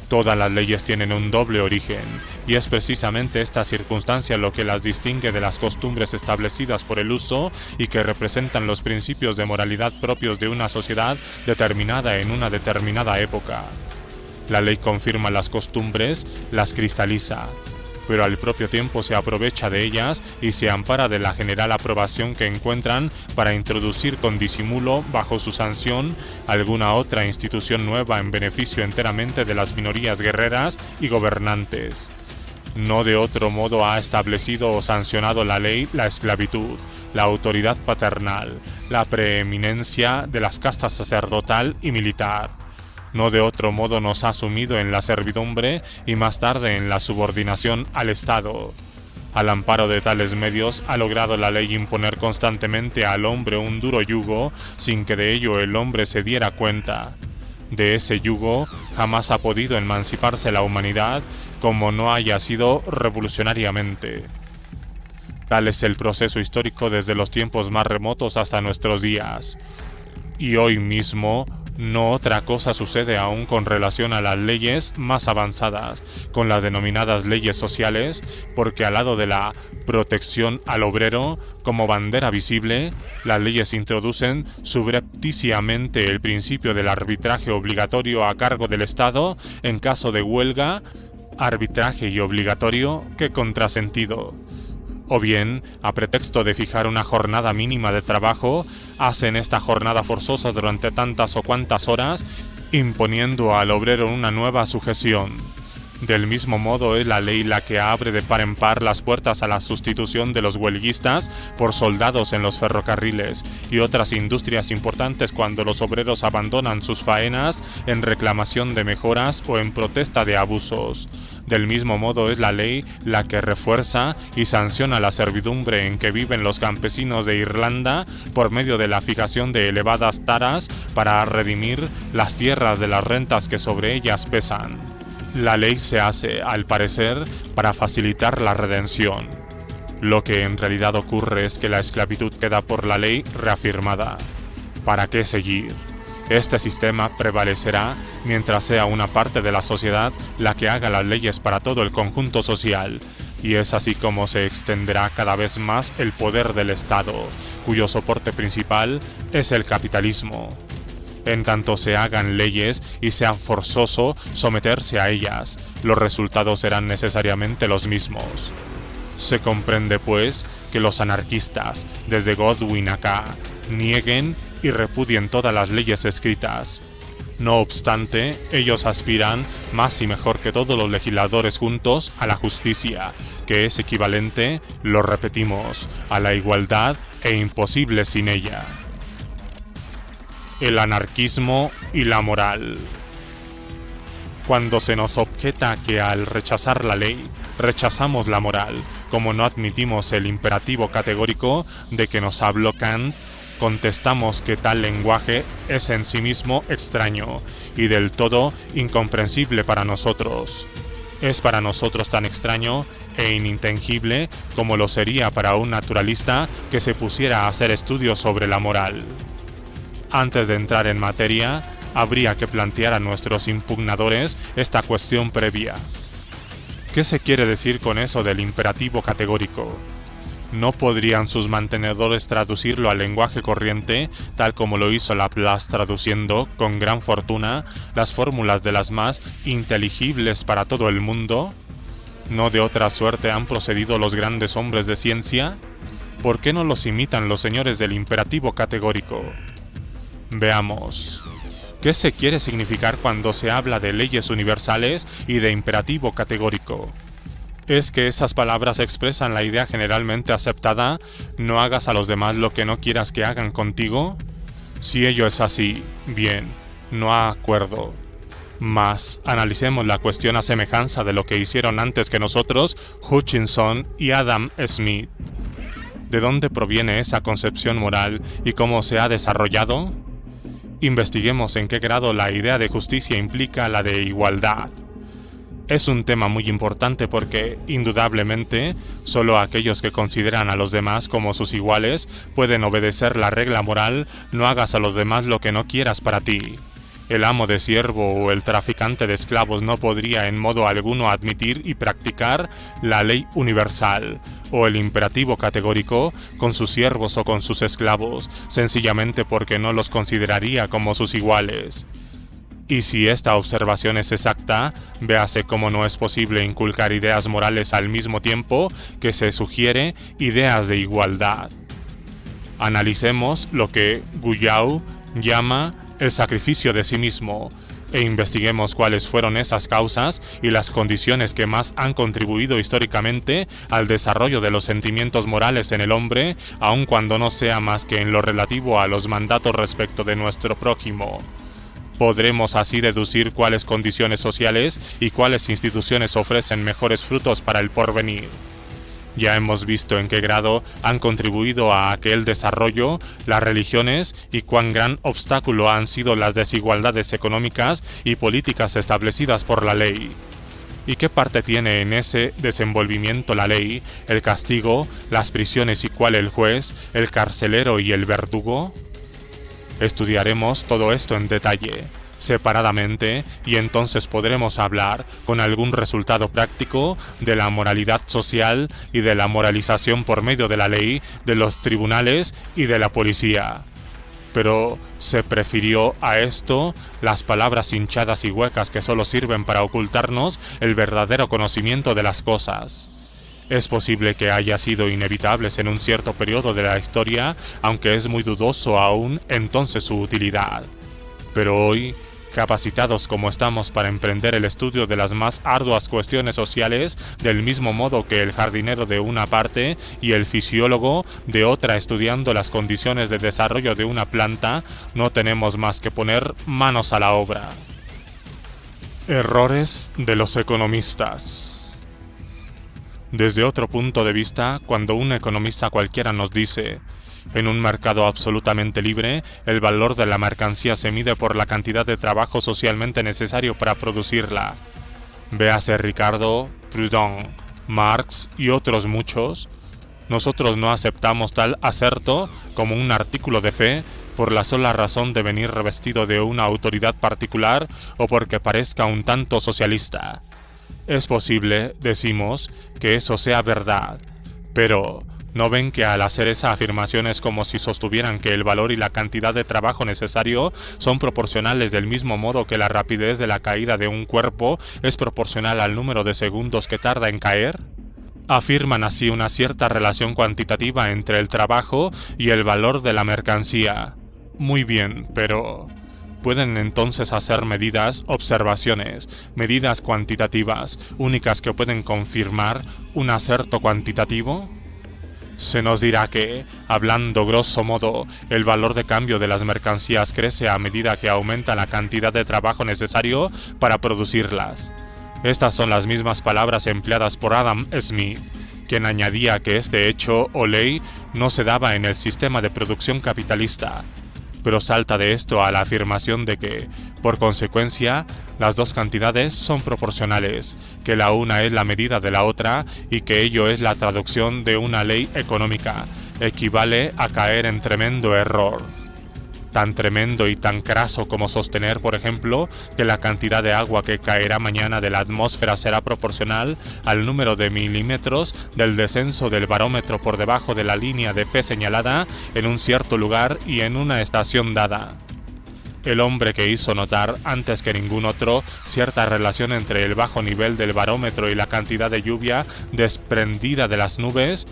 Todas las leyes tienen un doble origen, y es precisamente esta circunstancia lo que las distingue de las costumbres establecidas por el uso y que representan los principios de moralidad propios de una sociedad determinada en una determinada época. La ley confirma las costumbres, las cristaliza, pero al propio tiempo se aprovecha de ellas y se ampara de la general aprobación que encuentran para introducir con disimulo bajo su sanción alguna otra institución nueva en beneficio enteramente de las minorías guerreras y gobernantes. No de otro modo ha establecido o sancionado la ley la esclavitud, la autoridad paternal, la preeminencia de las castas sacerdotal y militar. No de otro modo nos ha sumido en la servidumbre y más tarde en la subordinación al Estado. Al amparo de tales medios ha logrado la ley imponer constantemente al hombre un duro yugo sin que de ello el hombre se diera cuenta. De ese yugo jamás ha podido emanciparse la humanidad como no haya sido revolucionariamente. Tal es el proceso histórico desde los tiempos más remotos hasta nuestros días. Y hoy mismo no otra cosa sucede aún con relación a las leyes más avanzadas, con las denominadas leyes sociales, porque al lado de la protección al obrero como bandera visible, las leyes introducen subrepticiamente el principio del arbitraje obligatorio a cargo del Estado en caso de huelga, arbitraje y obligatorio que contrasentido. O bien, a pretexto de fijar una jornada mínima de trabajo, hacen esta jornada forzosa durante tantas o cuantas horas, imponiendo al obrero una nueva sujeción. Del mismo modo es la ley la que abre de par en par las puertas a la sustitución de los huelguistas por soldados en los ferrocarriles y otras industrias importantes cuando los obreros abandonan sus faenas en reclamación de mejoras o en protesta de abusos. Del mismo modo es la ley la que refuerza y sanciona la servidumbre en que viven los campesinos de Irlanda por medio de la fijación de elevadas taras para redimir las tierras de las rentas que sobre ellas pesan. La ley se hace, al parecer, para facilitar la redención. Lo que en realidad ocurre es que la esclavitud queda por la ley reafirmada. ¿Para qué seguir? Este sistema prevalecerá mientras sea una parte de la sociedad la que haga las leyes para todo el conjunto social, y es así como se extenderá cada vez más el poder del Estado, cuyo soporte principal es el capitalismo. En tanto se hagan leyes y sea forzoso someterse a ellas, los resultados serán necesariamente los mismos. Se comprende, pues, que los anarquistas, desde Godwin acá, nieguen y repudien todas las leyes escritas. No obstante, ellos aspiran, más y mejor que todos los legisladores juntos, a la justicia, que es equivalente, lo repetimos, a la igualdad e imposible sin ella. El anarquismo y la moral. Cuando se nos objeta que al rechazar la ley, rechazamos la moral, como no admitimos el imperativo categórico de que nos habló Kant, contestamos que tal lenguaje es en sí mismo extraño y del todo incomprensible para nosotros. Es para nosotros tan extraño e inintengible como lo sería para un naturalista que se pusiera a hacer estudios sobre la moral. Antes de entrar en materia, habría que plantear a nuestros impugnadores esta cuestión previa. ¿Qué se quiere decir con eso del imperativo categórico? ¿No podrían sus mantenedores traducirlo al lenguaje corriente, tal como lo hizo Laplace traduciendo, con gran fortuna, las fórmulas de las más inteligibles para todo el mundo? ¿No de otra suerte han procedido los grandes hombres de ciencia? ¿Por qué no los imitan los señores del imperativo categórico? Veamos. ¿Qué se quiere significar cuando se habla de leyes universales y de imperativo categórico? Es que esas palabras expresan la idea generalmente aceptada, no hagas a los demás lo que no quieras que hagan contigo. Si ello es así, bien, no hay acuerdo. Mas analicemos la cuestión a semejanza de lo que hicieron antes que nosotros Hutchinson y Adam Smith. ¿De dónde proviene esa concepción moral y cómo se ha desarrollado? Investiguemos en qué grado la idea de justicia implica la de igualdad. Es un tema muy importante porque, indudablemente, solo aquellos que consideran a los demás como sus iguales pueden obedecer la regla moral no hagas a los demás lo que no quieras para ti. El amo de siervo o el traficante de esclavos no podría en modo alguno admitir y practicar la ley universal o el imperativo categórico con sus siervos o con sus esclavos, sencillamente porque no los consideraría como sus iguales. Y si esta observación es exacta, véase cómo no es posible inculcar ideas morales al mismo tiempo que se sugiere ideas de igualdad. Analicemos lo que Guyau llama el sacrificio de sí mismo, e investiguemos cuáles fueron esas causas y las condiciones que más han contribuido históricamente al desarrollo de los sentimientos morales en el hombre, aun cuando no sea más que en lo relativo a los mandatos respecto de nuestro prójimo. Podremos así deducir cuáles condiciones sociales y cuáles instituciones ofrecen mejores frutos para el porvenir. Ya hemos visto en qué grado han contribuido a aquel desarrollo las religiones y cuán gran obstáculo han sido las desigualdades económicas y políticas establecidas por la ley. ¿Y qué parte tiene en ese desenvolvimiento la ley, el castigo, las prisiones y cuál el juez, el carcelero y el verdugo? Estudiaremos todo esto en detalle, separadamente, y entonces podremos hablar con algún resultado práctico de la moralidad social y de la moralización por medio de la ley, de los tribunales y de la policía. Pero se prefirió a esto las palabras hinchadas y huecas que solo sirven para ocultarnos el verdadero conocimiento de las cosas. Es posible que haya sido inevitables en un cierto periodo de la historia, aunque es muy dudoso aún entonces su utilidad. Pero hoy, capacitados como estamos para emprender el estudio de las más arduas cuestiones sociales, del mismo modo que el jardinero de una parte y el fisiólogo de otra estudiando las condiciones de desarrollo de una planta, no tenemos más que poner manos a la obra. Errores de los economistas. Desde otro punto de vista, cuando un economista cualquiera nos dice: en un mercado absolutamente libre, el valor de la mercancía se mide por la cantidad de trabajo socialmente necesario para producirla. Véase Ricardo, Proudhon, Marx y otros muchos. Nosotros no aceptamos tal aserto como un artículo de fe por la sola razón de venir revestido de una autoridad particular o porque parezca un tanto socialista. Es posible, decimos, que eso sea verdad, pero ¿no ven que al hacer esa afirmación es como si sostuvieran que el valor y la cantidad de trabajo necesario son proporcionales del mismo modo que la rapidez de la caída de un cuerpo es proporcional al número de segundos que tarda en caer? Afirman así una cierta relación cuantitativa entre el trabajo y el valor de la mercancía. Muy bien, pero ¿pueden entonces hacer observaciones, medidas cuantitativas, únicas que pueden confirmar un aserto cuantitativo? Se nos dirá que, hablando grosso modo, el valor de cambio de las mercancías crece a medida que aumenta la cantidad de trabajo necesario para producirlas. Estas son las mismas palabras empleadas por Adam Smith, quien añadía que este hecho o ley no se daba en el sistema de producción capitalista, pero salta de esto a la afirmación de que, por consecuencia, las dos cantidades son proporcionales, que la una es la medida de la otra y que ello es la traducción de una ley económica, equivale a caer en tremendo error. Tan tremendo y tan craso como sostener, por ejemplo, que la cantidad de agua que caerá mañana de la atmósfera será proporcional al número de milímetros del descenso del barómetro por debajo de la línea de fe señalada en un cierto lugar y en una estación dada. El hombre que hizo notar, antes que ningún otro, cierta relación entre el bajo nivel del barómetro y la cantidad de lluvia desprendida de las nubes,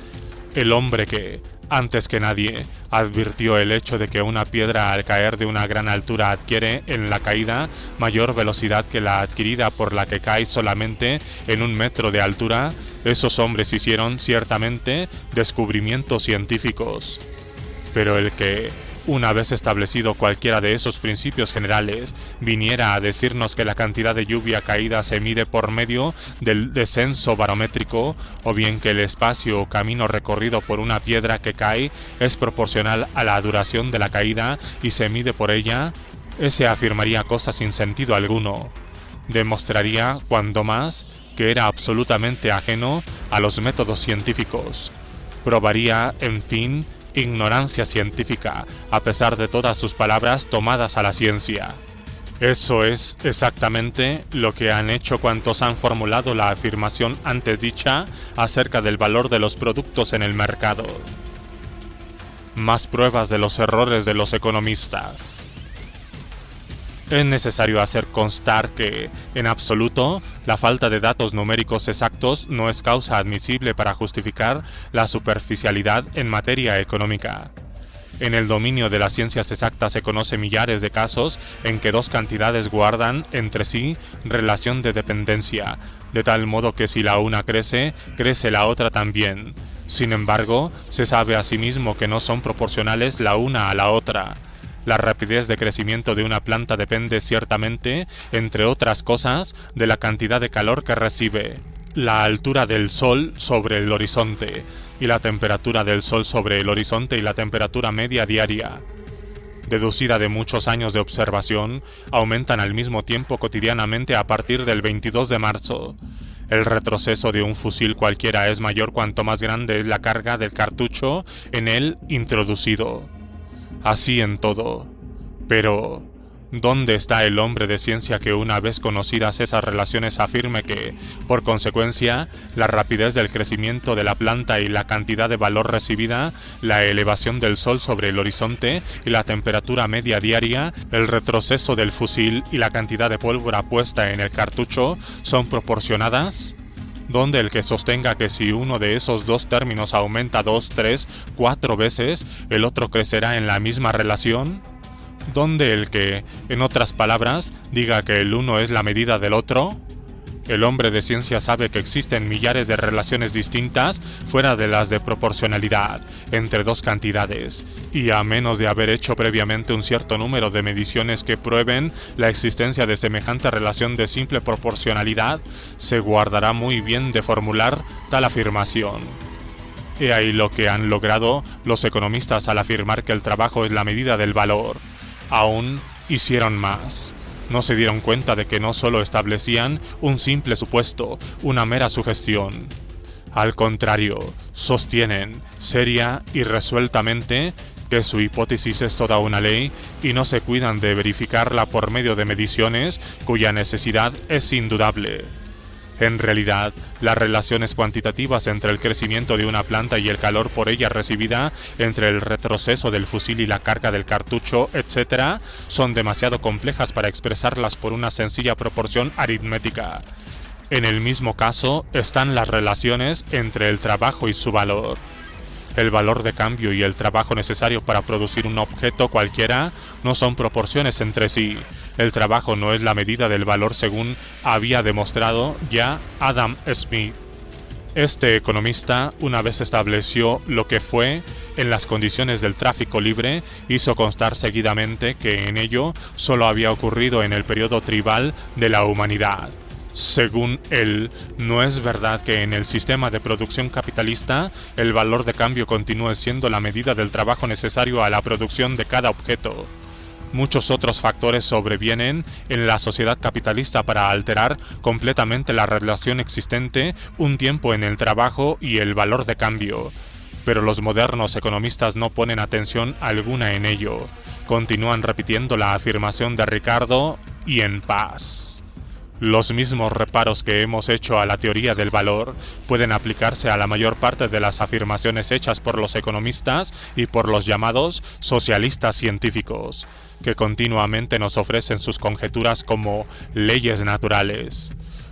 el hombre que, antes que nadie, advirtió el hecho de que una piedra al caer de una gran altura adquiere en la caída mayor velocidad que la adquirida por la que cae solamente en 1 metro de altura, esos hombres hicieron ciertamente descubrimientos científicos. Pero el que, una vez establecido cualquiera de esos principios generales, viniera a decirnos que la cantidad de lluvia caída se mide por medio del descenso barométrico, o bien que el espacio o camino recorrido por una piedra que cae es proporcional a la duración de la caída y se mide por ella, ese afirmaría cosas sin sentido alguno. Demostraría, cuando más, que era absolutamente ajeno a los métodos científicos. Probaría, en fin, ignorancia científica, a pesar de todas sus palabras tomadas a la ciencia. Eso es exactamente lo que han hecho cuantos han formulado la afirmación antes dicha acerca del valor de los productos en el mercado. Más pruebas de los errores de los economistas. Es necesario hacer constar que, en absoluto, la falta de datos numéricos exactos no es causa admisible para justificar la superficialidad en materia económica. En el dominio de las ciencias exactas se conocen millares de casos en que dos cantidades guardan entre sí relación de dependencia, de tal modo que si la una crece, crece la otra también. Sin embargo, se sabe asimismo que no son proporcionales la una a la otra. La rapidez de crecimiento de una planta depende ciertamente, entre otras cosas, de la cantidad de calor que recibe. la altura del Sol sobre el horizonte y la temperatura del Sol sobre el horizonte y la temperatura media diaria, deducida de muchos años de observación, aumentan al mismo tiempo cotidianamente a partir del 22 de marzo. El retroceso de un fusil cualquiera es mayor cuanto más grande es la carga del cartucho en él introducido. Así en todo. Pero ¿dónde está el hombre de ciencia que una vez conocidas esas relaciones afirme que, por consecuencia, la rapidez del crecimiento de la planta y la cantidad de valor recibida, la elevación del Sol sobre el horizonte y la temperatura media diaria, el retroceso del fusil y la cantidad de pólvora puesta en el cartucho son proporcionadas? ¿Donde el que sostenga que si uno de esos dos términos aumenta 2, 3, 4 veces, el otro crecerá en la misma relación? ¿Donde el que, en otras palabras, diga que el uno es la medida del otro? El hombre de ciencia sabe que existen millares de relaciones distintas fuera de las de proporcionalidad entre dos cantidades, y a menos de haber hecho previamente un cierto número de mediciones que prueben la existencia de semejante relación de simple proporcionalidad, se guardará muy bien de formular tal afirmación. He ahí lo que han logrado los economistas al afirmar que el trabajo es la medida del valor. Aún hicieron más. No se dieron cuenta de que no solo establecían un simple supuesto, una mera sugestión. Al contrario, sostienen, seria y resueltamente, que su hipótesis es toda una ley y no se cuidan de verificarla por medio de mediciones cuya necesidad es indudable. En realidad, las relaciones cuantitativas entre el crecimiento de una planta y el calor por ella recibida, entre el retroceso del fusil y la carga del cartucho, etc., son demasiado complejas para expresarlas por una sencilla proporción aritmética. En el mismo caso están las relaciones entre el trabajo y su valor. El valor de cambio y el trabajo necesario para producir un objeto cualquiera no son proporciones entre sí. El trabajo no es la medida del valor según había demostrado ya Adam Smith. Este economista, una vez estableció lo que fue en las condiciones del tráfico libre, hizo constar seguidamente que en ello solo había ocurrido en el periodo tribal de la humanidad. Según él, no es verdad que en el sistema de producción capitalista el valor de cambio continúe siendo la medida del trabajo necesario a la producción de cada objeto. Muchos otros factores sobrevienen en la sociedad capitalista para alterar completamente la relación existente un tiempo en el trabajo y el valor de cambio. Pero los modernos economistas no ponen atención alguna en ello. Continúan repitiendo la afirmación de Ricardo y en paz. Los mismos reparos que hemos hecho a la teoría del valor pueden aplicarse a la mayor parte de las afirmaciones hechas por los economistas y por los llamados socialistas científicos, que continuamente nos ofrecen sus conjeturas como leyes naturales.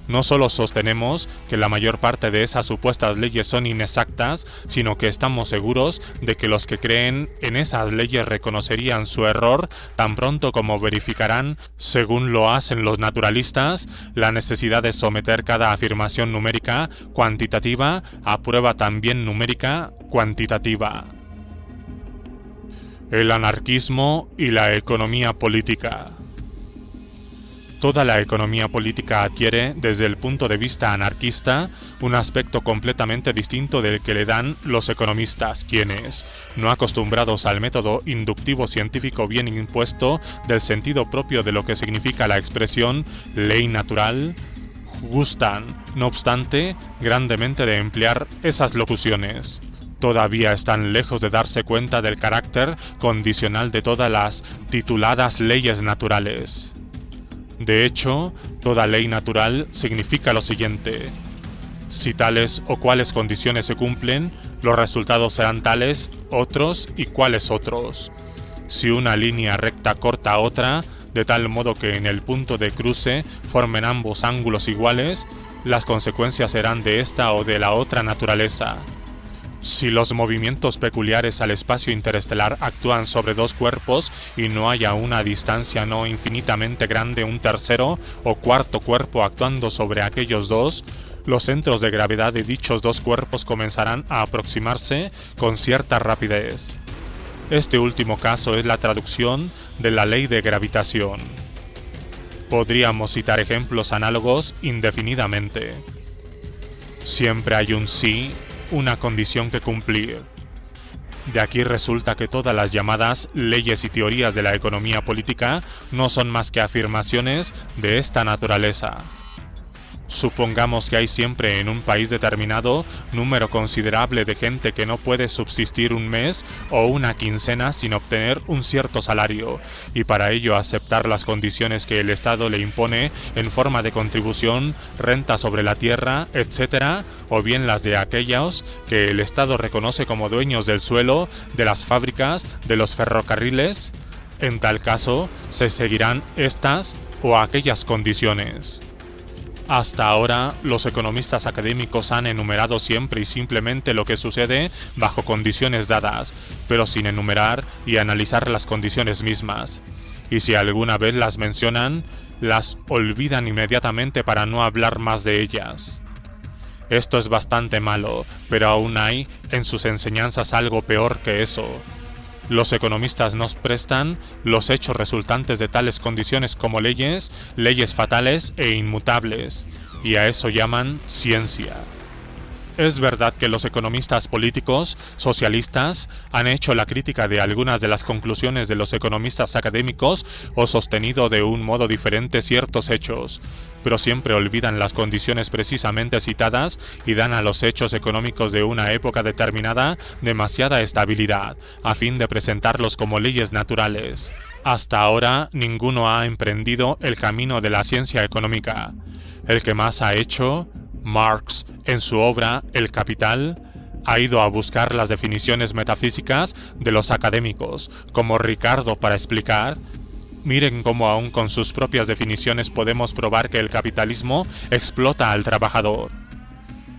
No solo sostenemos que la mayor parte de esas supuestas leyes son inexactas, sino que estamos seguros de que los que creen en esas leyes reconocerían su error tan pronto como verificarán, según lo hacen los naturalistas, la necesidad de someter cada afirmación numérica cuantitativa a prueba también numérica cuantitativa. El anarquismo y la economía política. Toda la economía política adquiere, desde el punto de vista anarquista, un aspecto completamente distinto del que le dan los economistas, quienes, no acostumbrados al método inductivo científico bien impuesto del sentido propio de lo que significa la expresión ley natural, gustan, no obstante, grandemente de emplear esas locuciones. Todavía están lejos de darse cuenta del carácter condicional de todas las tituladas leyes naturales. De hecho, toda ley natural significa lo siguiente: si tales o cuales condiciones se cumplen, los resultados serán tales, otros y cuales otros. Si una línea recta corta otra, de tal modo que en el punto de cruce formen ambos ángulos iguales, las consecuencias serán de esta o de la otra naturaleza. Si los movimientos peculiares al espacio interestelar actúan sobre dos cuerpos y no haya una distancia no infinitamente grande un tercero o cuarto cuerpo actuando sobre aquellos dos, los centros de gravedad de dichos dos cuerpos comenzarán a aproximarse con cierta rapidez. Este último caso es la traducción de la ley de gravitación. Podríamos citar ejemplos análogos indefinidamente. Siempre hay un sí, una condición que cumplir. De aquí resulta que todas las llamadas leyes y teorías de la economía política no son más que afirmaciones de esta naturaleza. Supongamos que hay siempre en un país determinado número considerable de gente que no puede subsistir un mes o una quincena sin obtener un cierto salario, y para ello aceptar las condiciones que el Estado le impone en forma de contribución, renta sobre la tierra, etc., o bien las de aquellos que el Estado reconoce como dueños del suelo, de las fábricas, de los ferrocarriles. En tal caso, se seguirán estas o aquellas condiciones. Hasta ahora, los economistas académicos han enumerado siempre y simplemente lo que sucede bajo condiciones dadas, pero sin enumerar y analizar las condiciones mismas. Y si alguna vez las mencionan, las olvidan inmediatamente para no hablar más de ellas. Esto es bastante malo, pero aún hay en sus enseñanzas algo peor que eso. Los economistas nos prestan los hechos resultantes de tales condiciones como leyes fatales e inmutables, y a eso llaman ciencia. Es verdad que los economistas políticos socialistas han hecho la crítica de algunas de las conclusiones de los economistas académicos o sostenido de un modo diferente ciertos hechos, pero siempre olvidan las condiciones precisamente citadas y dan a los hechos económicos de una época determinada demasiada estabilidad, a fin de presentarlos como leyes naturales. Hasta ahora ninguno ha emprendido el camino de la ciencia económica. El que más ha hecho, Marx, en su obra El Capital, ha ido a buscar las definiciones metafísicas de los académicos, como Ricardo para explicar: miren cómo aún con sus propias definiciones podemos probar que el capitalismo explota al trabajador.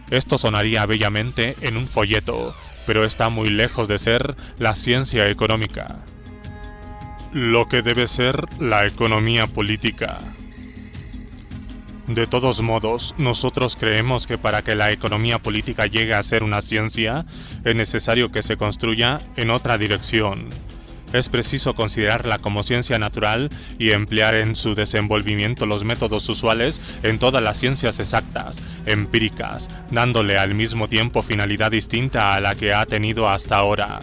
Esto sonaría bellamente en un folleto, pero está muy lejos de ser la ciencia económica. Lo que debe ser la economía política. De todos modos, nosotros creemos que para que la economía política llegue a ser una ciencia, es necesario que se construya en otra dirección. Es preciso considerarla como ciencia natural y emplear en su desenvolvimiento los métodos usuales en todas las ciencias exactas, empíricas, dándole al mismo tiempo finalidad distinta a la que ha tenido hasta ahora.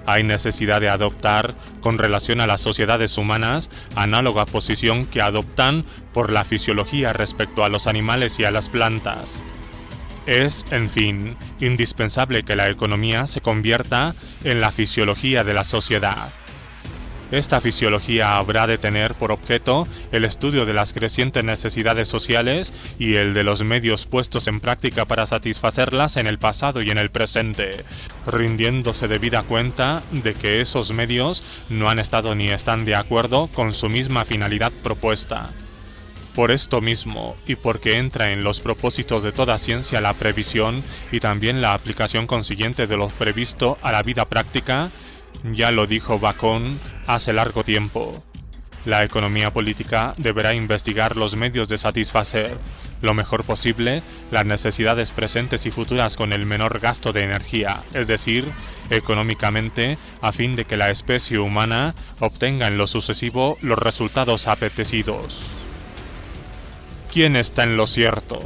Hay necesidad de adoptar, con relación a las sociedades humanas, análoga posición que adoptan por la fisiología respecto a los animales y a las plantas. Es, en fin, indispensable que la economía se convierta en la fisiología de la sociedad. Esta fisiología habrá de tener por objeto el estudio de las crecientes necesidades sociales y el de los medios puestos en práctica para satisfacerlas en el pasado y en el presente, rindiéndose debida cuenta de que esos medios no han estado ni están de acuerdo con su misma finalidad propuesta. Por esto mismo, y porque entra en los propósitos de toda ciencia la previsión y también la aplicación consiguiente de lo previsto a la vida práctica, ya lo dijo Bacon hace largo tiempo. La economía política deberá investigar los medios de satisfacer, lo mejor posible, las necesidades presentes y futuras con el menor gasto de energía, es decir, económicamente, a fin de que la especie humana obtenga en lo sucesivo los resultados apetecidos. ¿Quién está en lo cierto?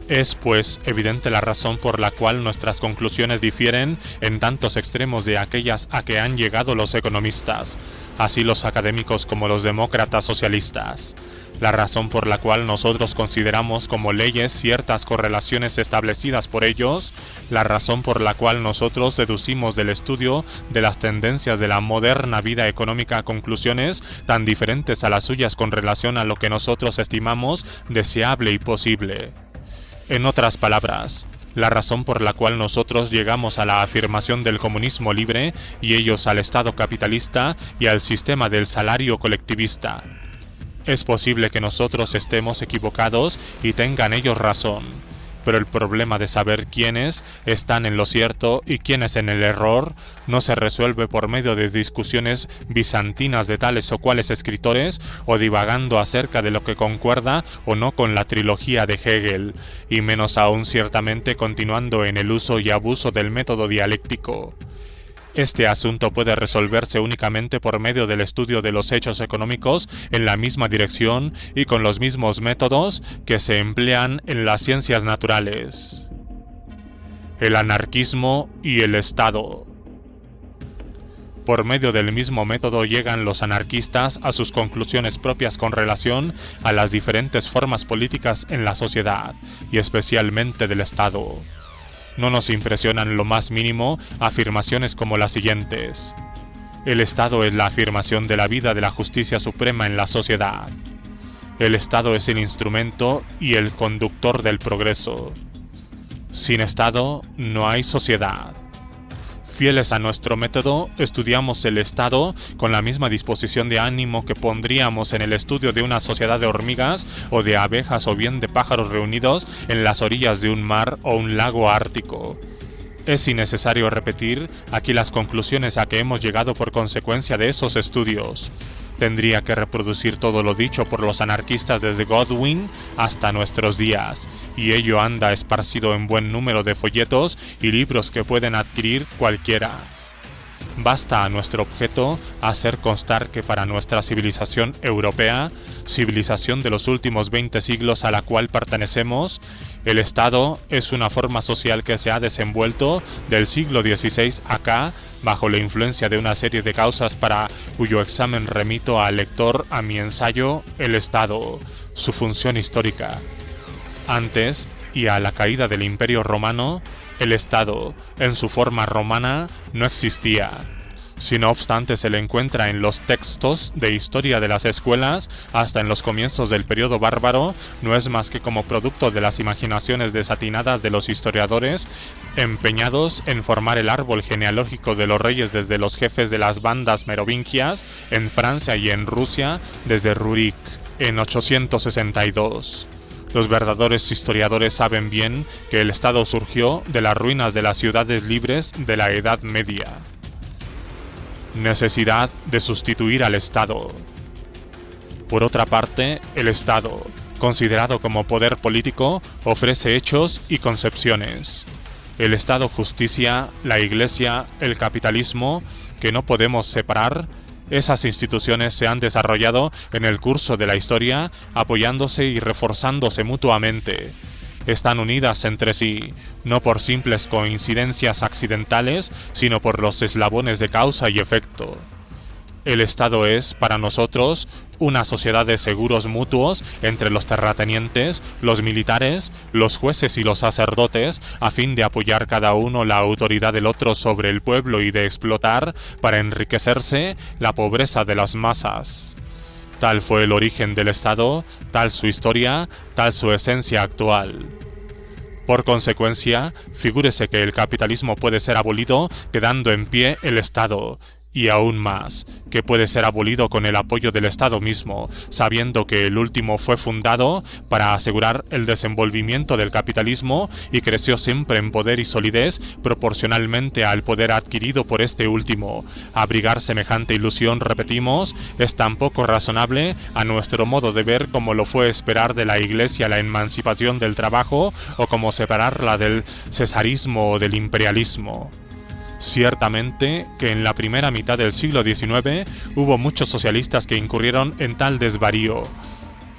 Es, pues, evidente la razón por la cual nuestras conclusiones difieren en tantos extremos de aquellas a que han llegado los economistas, así los académicos como los demócratas socialistas. La razón por la cual nosotros consideramos como leyes ciertas correlaciones establecidas por ellos, la razón por la cual nosotros deducimos del estudio de las tendencias de la moderna vida económica conclusiones tan diferentes a las suyas con relación a lo que nosotros estimamos deseable y posible. En otras palabras, la razón por la cual nosotros llegamos a la afirmación del comunismo libre y ellos al Estado capitalista y al sistema del salario colectivista. Es posible que nosotros estemos equivocados y tengan ellos razón, pero el problema de saber quiénes están en lo cierto y quiénes en el error no se resuelve por medio de discusiones bizantinas de tales o cuales escritores o divagando acerca de lo que concuerda o no con la trilogía de Hegel, y menos aún ciertamente continuando en el uso y abuso del método dialéctico. Este asunto puede resolverse únicamente por medio del estudio de los hechos económicos en la misma dirección y con los mismos métodos que se emplean en las ciencias naturales. El anarquismo y el Estado. Por medio del mismo método llegan los anarquistas a sus conclusiones propias con relación a las diferentes formas políticas en la sociedad, y especialmente del Estado. No nos impresionan lo más mínimo afirmaciones como las siguientes: el Estado es la afirmación de la vida de la justicia suprema en la sociedad. El Estado es el instrumento y el conductor del progreso. Sin Estado no hay sociedad. Fieles a nuestro método, estudiamos el Estado con la misma disposición de ánimo que pondríamos en el estudio de una sociedad de hormigas o de abejas o bien de pájaros reunidos en las orillas de un mar o un lago ártico. Es innecesario repetir aquí las conclusiones a que hemos llegado por consecuencia de esos estudios. Tendría que reproducir todo lo dicho por los anarquistas desde Godwin hasta nuestros días, y ello anda esparcido en buen número de folletos y libros que pueden adquirir cualquiera. Basta a nuestro objeto hacer constar que para nuestra civilización europea, civilización de los últimos 20 siglos a la cual pertenecemos, el Estado es una forma social que se ha desenvuelto del siglo XVI acá bajo la influencia de una serie de causas para cuyo examen remito al lector a mi ensayo El Estado, su función histórica. Antes, y a la caída del Imperio Romano, el Estado, en su forma romana, no existía. Si no obstante se le encuentra en los textos de historia de las escuelas, hasta en los comienzos del periodo bárbaro, no es más que como producto de las imaginaciones desatinadas de los historiadores, empeñados en formar el árbol genealógico de los reyes desde los jefes de las bandas merovingias en Francia y en Rusia desde Rurik en 862. Los verdaderos historiadores saben bien que el Estado surgió de las ruinas de las ciudades libres de la Edad Media. Necesidad de sustituir al Estado. Por otra parte, el Estado, considerado como poder político, ofrece hechos y concepciones. El Estado justicia, la Iglesia, el capitalismo, que no podemos separar. Esas instituciones se han desarrollado en el curso de la historia, apoyándose y reforzándose mutuamente. Están unidas entre sí, no por simples coincidencias accidentales, sino por los eslabones de causa y efecto. El Estado es, para nosotros, una sociedad de seguros mutuos entre los terratenientes, los militares, los jueces y los sacerdotes, a fin de apoyar cada uno la autoridad del otro sobre el pueblo y de explotar, para enriquecerse, la pobreza de las masas. Tal fue el origen del Estado, tal su historia, tal su esencia actual. Por consecuencia, figúrese que el capitalismo puede ser abolido quedando en pie el Estado, y aún más, que puede ser abolido con el apoyo del Estado mismo, sabiendo que el último fue fundado para asegurar el desenvolvimiento del capitalismo y creció siempre en poder y solidez proporcionalmente al poder adquirido por este último. Abrigar semejante ilusión, repetimos, es tan poco razonable a nuestro modo de ver como lo fue esperar de la Iglesia la emancipación del trabajo o como separarla del cesarismo o del imperialismo. Ciertamente que en la primera mitad del siglo XIX hubo muchos socialistas que incurrieron en tal desvarío,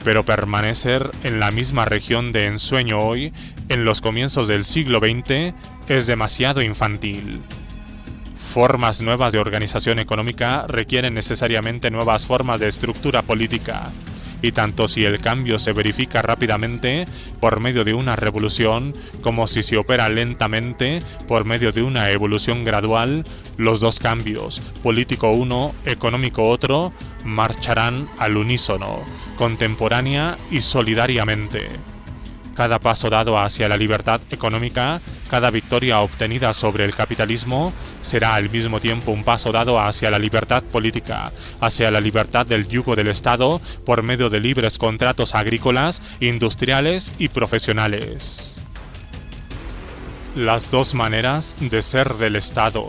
pero permanecer en la misma región de ensueño hoy, en los comienzos del siglo XX, es demasiado infantil. Formas nuevas de organización económica requieren necesariamente nuevas formas de estructura política. Y tanto si el cambio se verifica rápidamente por medio de una revolución como si se opera lentamente por medio de una evolución gradual, los dos cambios, político uno, económico otro, marcharán al unísono, contemporánea y solidariamente. Cada paso dado hacia la libertad económica, cada victoria obtenida sobre el capitalismo, será al mismo tiempo un paso dado hacia la libertad política, hacia la libertad del yugo del Estado por medio de libres contratos agrícolas, industriales y profesionales. Las dos maneras de ser del Estado.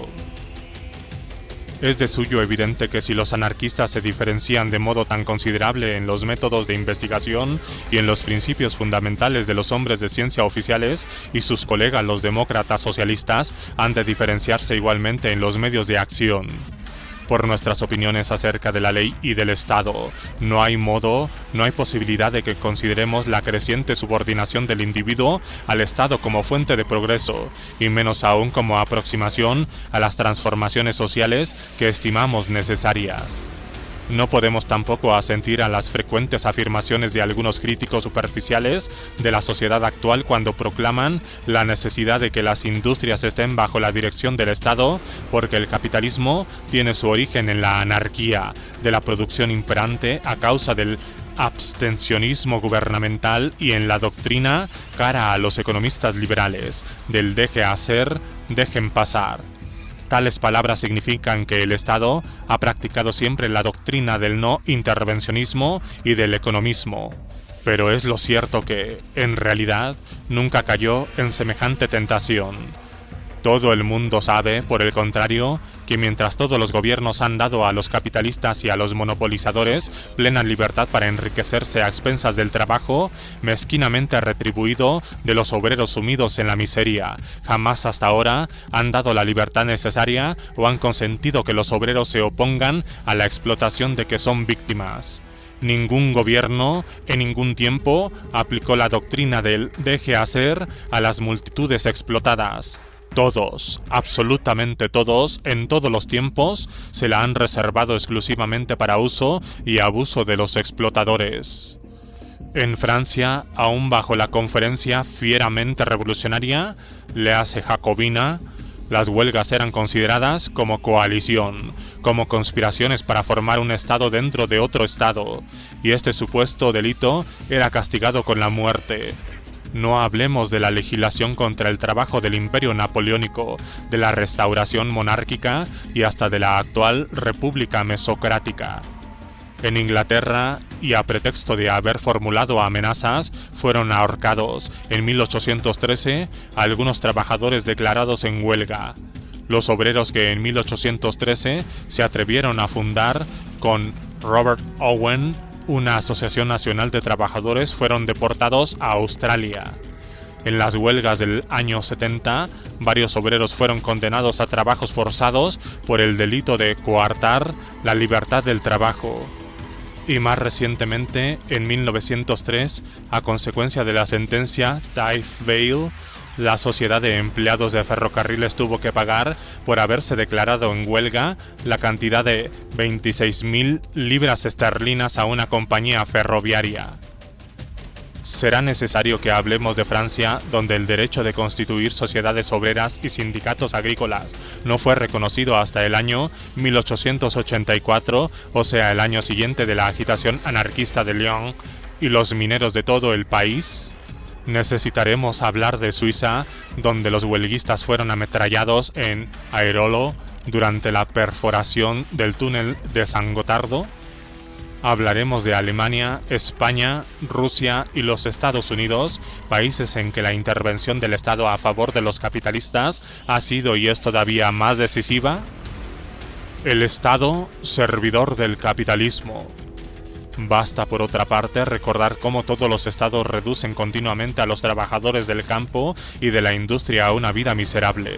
Es de suyo evidente que si los anarquistas se diferencian de modo tan considerable en los métodos de investigación y en los principios fundamentales de los hombres de ciencia oficiales, y sus colegas los demócratas socialistas han de diferenciarse igualmente en los medios de acción. Por nuestras opiniones acerca de la ley y del Estado, no hay posibilidad de que consideremos la creciente subordinación del individuo al Estado como fuente de progreso, y menos aún como aproximación a las transformaciones sociales que estimamos necesarias. No podemos tampoco asentir a las frecuentes afirmaciones de algunos críticos superficiales de la sociedad actual cuando proclaman la necesidad de que las industrias estén bajo la dirección del Estado, porque el capitalismo tiene su origen en la anarquía de la producción imperante a causa del abstencionismo gubernamental y en la doctrina cara a los economistas liberales del deje hacer, dejen pasar. Tales palabras significan que el Estado ha practicado siempre la doctrina del no intervencionismo y del economismo, pero es lo cierto que, en realidad, nunca cayó en semejante tentación. Todo el mundo sabe, por el contrario, que mientras todos los gobiernos han dado a los capitalistas y a los monopolizadores plena libertad para enriquecerse a expensas del trabajo, mezquinamente retribuido de los obreros sumidos en la miseria, jamás hasta ahora han dado la libertad necesaria o han consentido que los obreros se opongan a la explotación de que son víctimas. Ningún gobierno, en ningún tiempo, aplicó la doctrina del deje hacer a las multitudes explotadas. Todos, absolutamente todos, en todos los tiempos, se la han reservado exclusivamente para uso y abuso de los explotadores. En Francia, aún bajo la conferencia fieramente revolucionaria, léase jacobina, las huelgas eran consideradas como coalición, como conspiraciones para formar un Estado dentro de otro Estado, y este supuesto delito era castigado con la muerte. No hablemos de la legislación contra el trabajo del Imperio Napoleónico, de la restauración monárquica y hasta de la actual República Mesocrática. En Inglaterra, y a pretexto de haber formulado amenazas, fueron ahorcados en 1813 algunos trabajadores declarados en huelga. Los obreros que en 1813 se atrevieron a fundar con Robert Owen una asociación nacional de trabajadores fueron deportados a Australia. En las huelgas del año 70, varios obreros fueron condenados a trabajos forzados por el delito de coartar la libertad del trabajo. Y más recientemente, en 1903, a consecuencia de la sentencia Tafe-Veil, la Sociedad de Empleados de Ferrocarriles tuvo que pagar, por haberse declarado en huelga, la cantidad de 26.000 libras esterlinas a una compañía ferroviaria. Será necesario que hablemos de Francia, donde el derecho de constituir sociedades obreras y sindicatos agrícolas no fue reconocido hasta el año 1884, o sea, el año siguiente de la agitación anarquista de Lyon, y los mineros de todo el país. Necesitaremos hablar de Suiza, donde los huelguistas fueron ametrallados en Airolo durante la perforación del túnel de San Gotardo. Hablaremos de Alemania, España, Rusia y los Estados Unidos, países en que la intervención del Estado a favor de los capitalistas ha sido y es todavía más decisiva. El Estado, servidor del capitalismo. Basta, por otra parte, recordar cómo todos los estados reducen continuamente a los trabajadores del campo y de la industria a una vida miserable.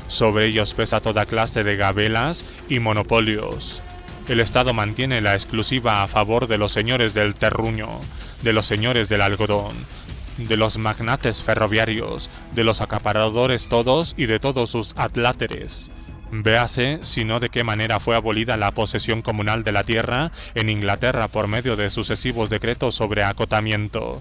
Sobre ellos pesa toda clase de gabelas y monopolios. El Estado mantiene la exclusiva a favor de los señores del terruño, de los señores del algodón, de los magnates ferroviarios, de los acaparadores todos y de todos sus adláteres. Véase, si no, de qué manera fue abolida la posesión comunal de la tierra en Inglaterra por medio de sucesivos decretos sobre acotamiento.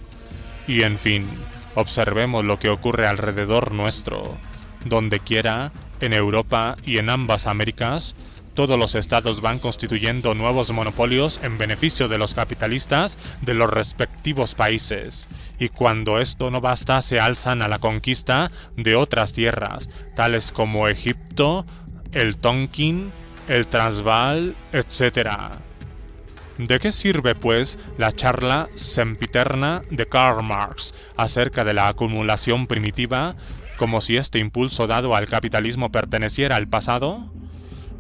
Y en fin, observemos lo que ocurre alrededor nuestro. Donde quiera, en Europa y en ambas Américas, todos los estados van constituyendo nuevos monopolios en beneficio de los capitalistas de los respectivos países, y cuando esto no basta se alzan a la conquista de otras tierras, tales como Egipto, el Tonkin, el Transvaal, etc. ¿De qué sirve, pues, la charla sempiterna de Karl Marx acerca de la acumulación primitiva, como si este impulso dado al capitalismo perteneciera al pasado?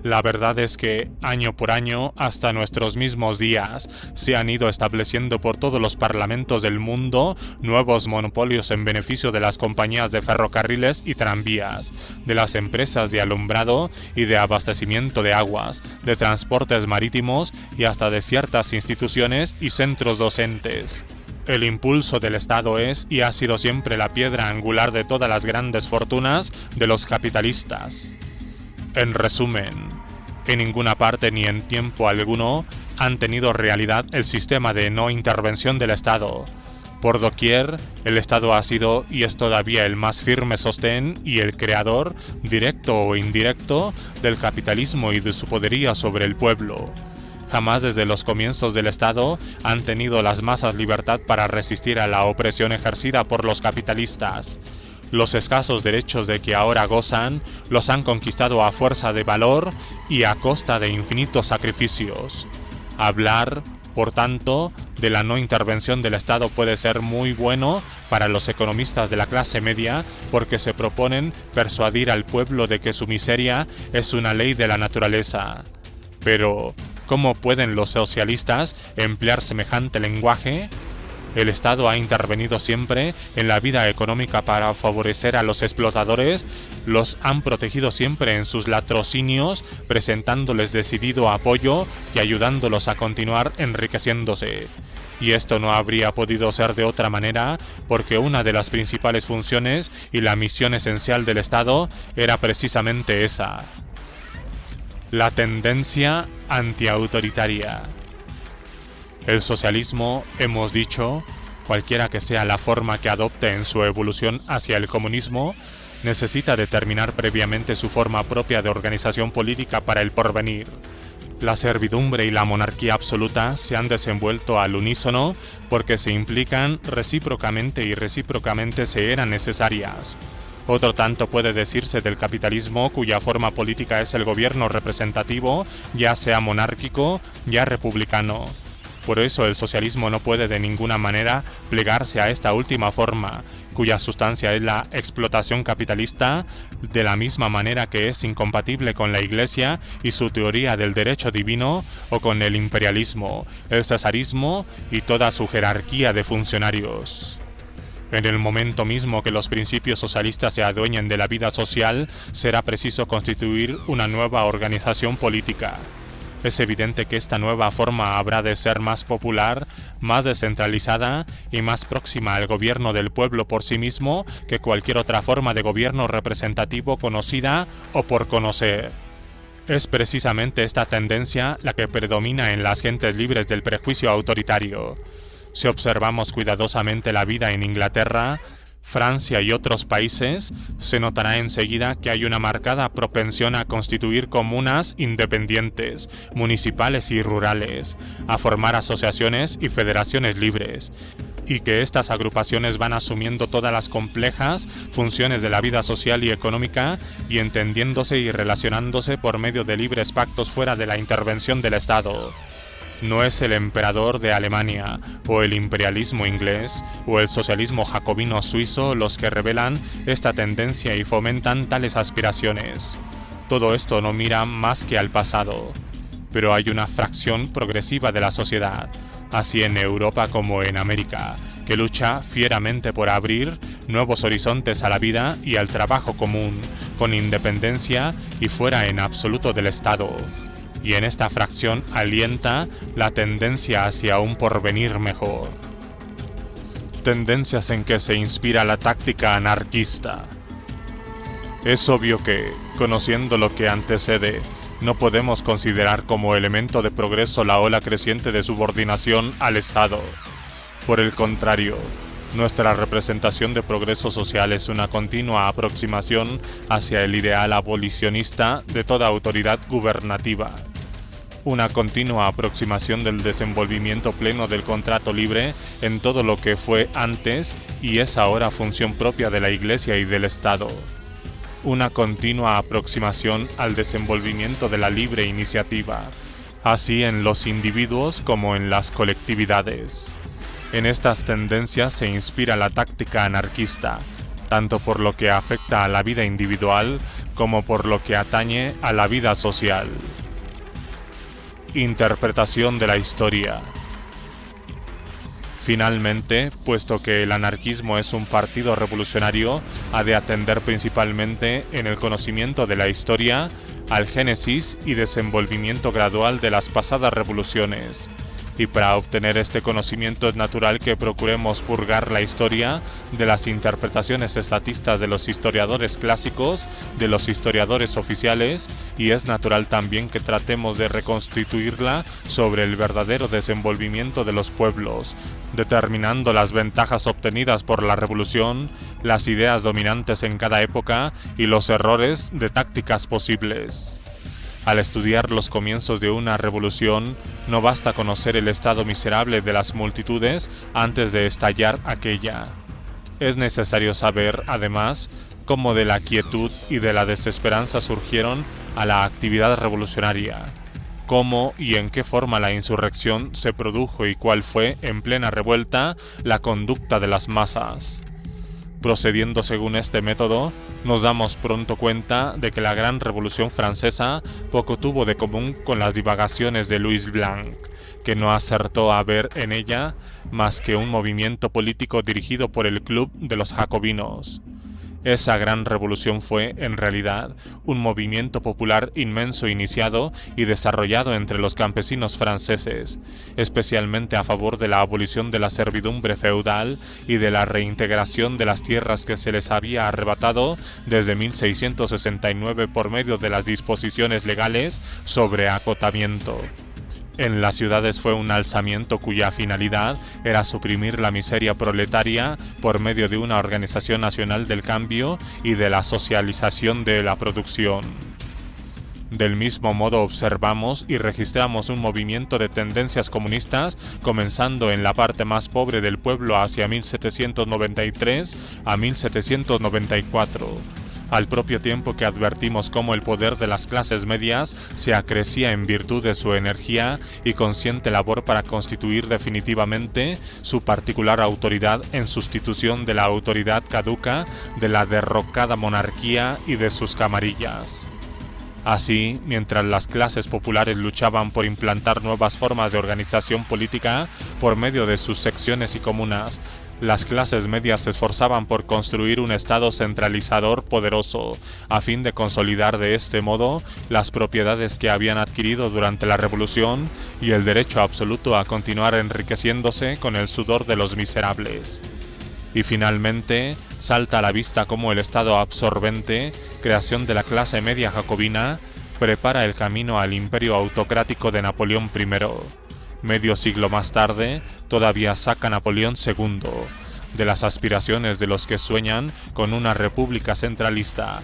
La verdad es que, año por año, hasta nuestros mismos días, se han ido estableciendo por todos los parlamentos del mundo nuevos monopolios en beneficio de las compañías de ferrocarriles y tranvías, de las empresas de alumbrado y de abastecimiento de aguas, de transportes marítimos y hasta de ciertas instituciones y centros docentes. El impulso del Estado es y ha sido siempre la piedra angular de todas las grandes fortunas de los capitalistas. En resumen, en ninguna parte ni en tiempo alguno han tenido realidad el sistema de no intervención del Estado. Por doquier, el Estado ha sido y es todavía el más firme sostén y el creador, directo o indirecto, del capitalismo y de su poderío sobre el pueblo. Jamás desde los comienzos del Estado han tenido las masas libertad para resistir a la opresión ejercida por los capitalistas. Los escasos derechos de que ahora gozan los han conquistado a fuerza de valor y a costa de infinitos sacrificios. Hablar, por tanto, de la no intervención del Estado puede ser muy bueno para los economistas de la clase media porque se proponen persuadir al pueblo de que su miseria es una ley de la naturaleza. Pero, ¿cómo pueden los socialistas emplear semejante lenguaje? El Estado ha intervenido siempre en la vida económica para favorecer a los explotadores, los han protegido siempre en sus latrocinios, presentándoles decidido apoyo y ayudándolos a continuar enriqueciéndose. Y esto no habría podido ser de otra manera, porque una de las principales funciones y la misión esencial del Estado era precisamente esa: la tendencia antiautoritaria. El socialismo, hemos dicho, cualquiera que sea la forma que adopte en su evolución hacia el comunismo, necesita determinar previamente su forma propia de organización política para el porvenir. La servidumbre y la monarquía absoluta se han desenvuelto al unísono porque se implican recíprocamente y recíprocamente se eran necesarias. Otro tanto puede decirse del capitalismo, cuya forma política es el gobierno representativo, ya sea monárquico, ya republicano. Por eso el socialismo no puede de ninguna manera plegarse a esta última forma, cuya sustancia es la explotación capitalista, de la misma manera que es incompatible con la Iglesia y su teoría del derecho divino, o con el imperialismo, el cesarismo y toda su jerarquía de funcionarios. En el momento mismo que los principios socialistas se adueñen de la vida social, será preciso constituir una nueva organización política. Es evidente que esta nueva forma habrá de ser más popular, más descentralizada y más próxima al gobierno del pueblo por sí mismo que cualquier otra forma de gobierno representativo conocida o por conocer. Es precisamente esta tendencia la que predomina en las gentes libres del prejuicio autoritario. Si observamos cuidadosamente la vida en Inglaterra, Francia y otros países, se notará enseguida que hay una marcada propensión a constituir comunas independientes, municipales y rurales, a formar asociaciones y federaciones libres, y que estas agrupaciones van asumiendo todas las complejas funciones de la vida social y económica y entendiéndose y relacionándose por medio de libres pactos fuera de la intervención del Estado. No es el emperador de Alemania, o el imperialismo inglés, o el socialismo jacobino suizo los que revelan esta tendencia y fomentan tales aspiraciones. Todo esto no mira más que al pasado, pero hay una fracción progresiva de la sociedad, así en Europa como en América, que lucha fieramente por abrir nuevos horizontes a la vida y al trabajo común, con independencia y fuera en absoluto del Estado. Y en esta fracción alienta la tendencia hacia un porvenir mejor. Tendencias en que se inspira la táctica anarquista. Es obvio que, conociendo lo que antecede, no podemos considerar como elemento de progreso la ola creciente de subordinación al Estado. Por el contrario, nuestra representación de progreso social es una continua aproximación hacia el ideal abolicionista de toda autoridad gubernativa. Una continua aproximación del desenvolvimiento pleno del contrato libre en todo lo que fue antes y es ahora función propia de la Iglesia y del Estado. Una continua aproximación al desenvolvimiento de la libre iniciativa, así en los individuos como en las colectividades. En estas tendencias se inspira la táctica anarquista, tanto por lo que afecta a la vida individual como por lo que atañe a la vida social. Interpretación de la historia. Finalmente, puesto que el anarquismo es un partido revolucionario, ha de atender principalmente en el conocimiento de la historia al génesis y desenvolvimiento gradual de las pasadas revoluciones. Y para obtener este conocimiento es natural que procuremos purgar la historia de las interpretaciones estatistas de los historiadores clásicos, de los historiadores oficiales, y es natural también que tratemos de reconstituirla sobre el verdadero desenvolvimiento de los pueblos, determinando las ventajas obtenidas por la revolución, las ideas dominantes en cada época y los errores de tácticas posibles. Al estudiar los comienzos de una revolución, no basta conocer el estado miserable de las multitudes antes de estallar aquella. Es necesario saber, además, cómo de la quietud y de la desesperanza surgieron a la actividad revolucionaria, cómo y en qué forma la insurrección se produjo y cuál fue, en plena revuelta, la conducta de las masas. Procediendo según este método, nos damos pronto cuenta de que la gran Revolución Francesa poco tuvo de común con las divagaciones de Louis Blanc, que no acertó a ver en ella más que un movimiento político dirigido por el Club de los Jacobinos. Esa gran revolución fue, en realidad, un movimiento popular inmenso iniciado y desarrollado entre los campesinos franceses, especialmente a favor de la abolición de la servidumbre feudal y de la reintegración de las tierras que se les había arrebatado desde 1669 por medio de las disposiciones legales sobre acotamiento. En las ciudades fue un alzamiento cuya finalidad era suprimir la miseria proletaria por medio de una organización nacional del cambio y de la socialización de la producción. Del mismo modo observamos y registramos un movimiento de tendencias comunistas comenzando en la parte más pobre del pueblo hacia 1793 a 1794. Al propio tiempo que advertimos cómo el poder de las clases medias se acrecía en virtud de su energía y consciente labor para constituir definitivamente su particular autoridad en sustitución de la autoridad caduca de la derrocada monarquía y de sus camarillas. Así, mientras las clases populares luchaban por implantar nuevas formas de organización política por medio de sus secciones y comunas, las clases medias se esforzaban por construir un Estado centralizador poderoso, a fin de consolidar de este modo las propiedades que habían adquirido durante la Revolución y el derecho absoluto a continuar enriqueciéndose con el sudor de los miserables. Y finalmente, salta a la vista cómo el Estado absorbente, creación de la clase media jacobina, prepara el camino al imperio autocrático de Napoleón I. Medio siglo más tarde, todavía saca Napoleón II, de las aspiraciones de los que sueñan con una república centralista,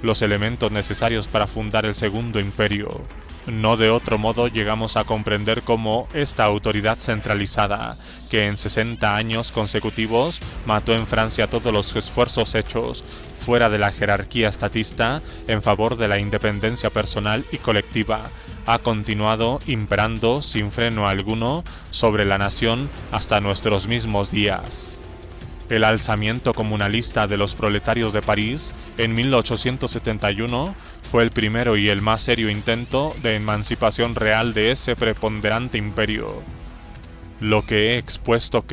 los elementos necesarios para fundar el Segundo Imperio. No de otro modo llegamos a comprender cómo esta autoridad centralizada, que en 60 años consecutivos mató en Francia todos los esfuerzos hechos fuera de la jerarquía estatista en favor de la independencia personal y colectiva, ha continuado imperando sin freno alguno sobre la nación hasta nuestros mismos días. El alzamiento comunalista de los proletarios de París en 1871 fue el primero y el más serio intento de emancipación real de ese preponderante imperio. Lo que he expuesto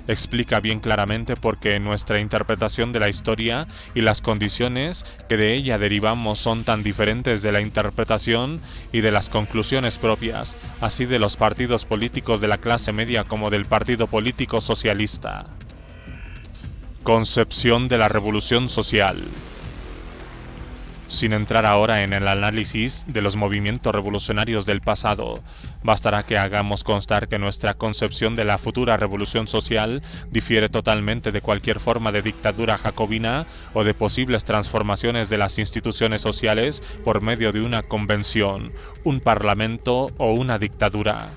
explica bien claramente por qué nuestra interpretación de la historia y las condiciones que de ella derivamos son tan diferentes de la interpretación y de las conclusiones propias, así de los partidos políticos de la clase media como del partido político socialista. Concepción de la revolución social. Sin entrar ahora en el análisis de los movimientos revolucionarios del pasado, bastará que hagamos constar que nuestra concepción de la futura revolución social difiere totalmente de cualquier forma de dictadura jacobina o de posibles transformaciones de las instituciones sociales por medio de una convención, un parlamento o una dictadura.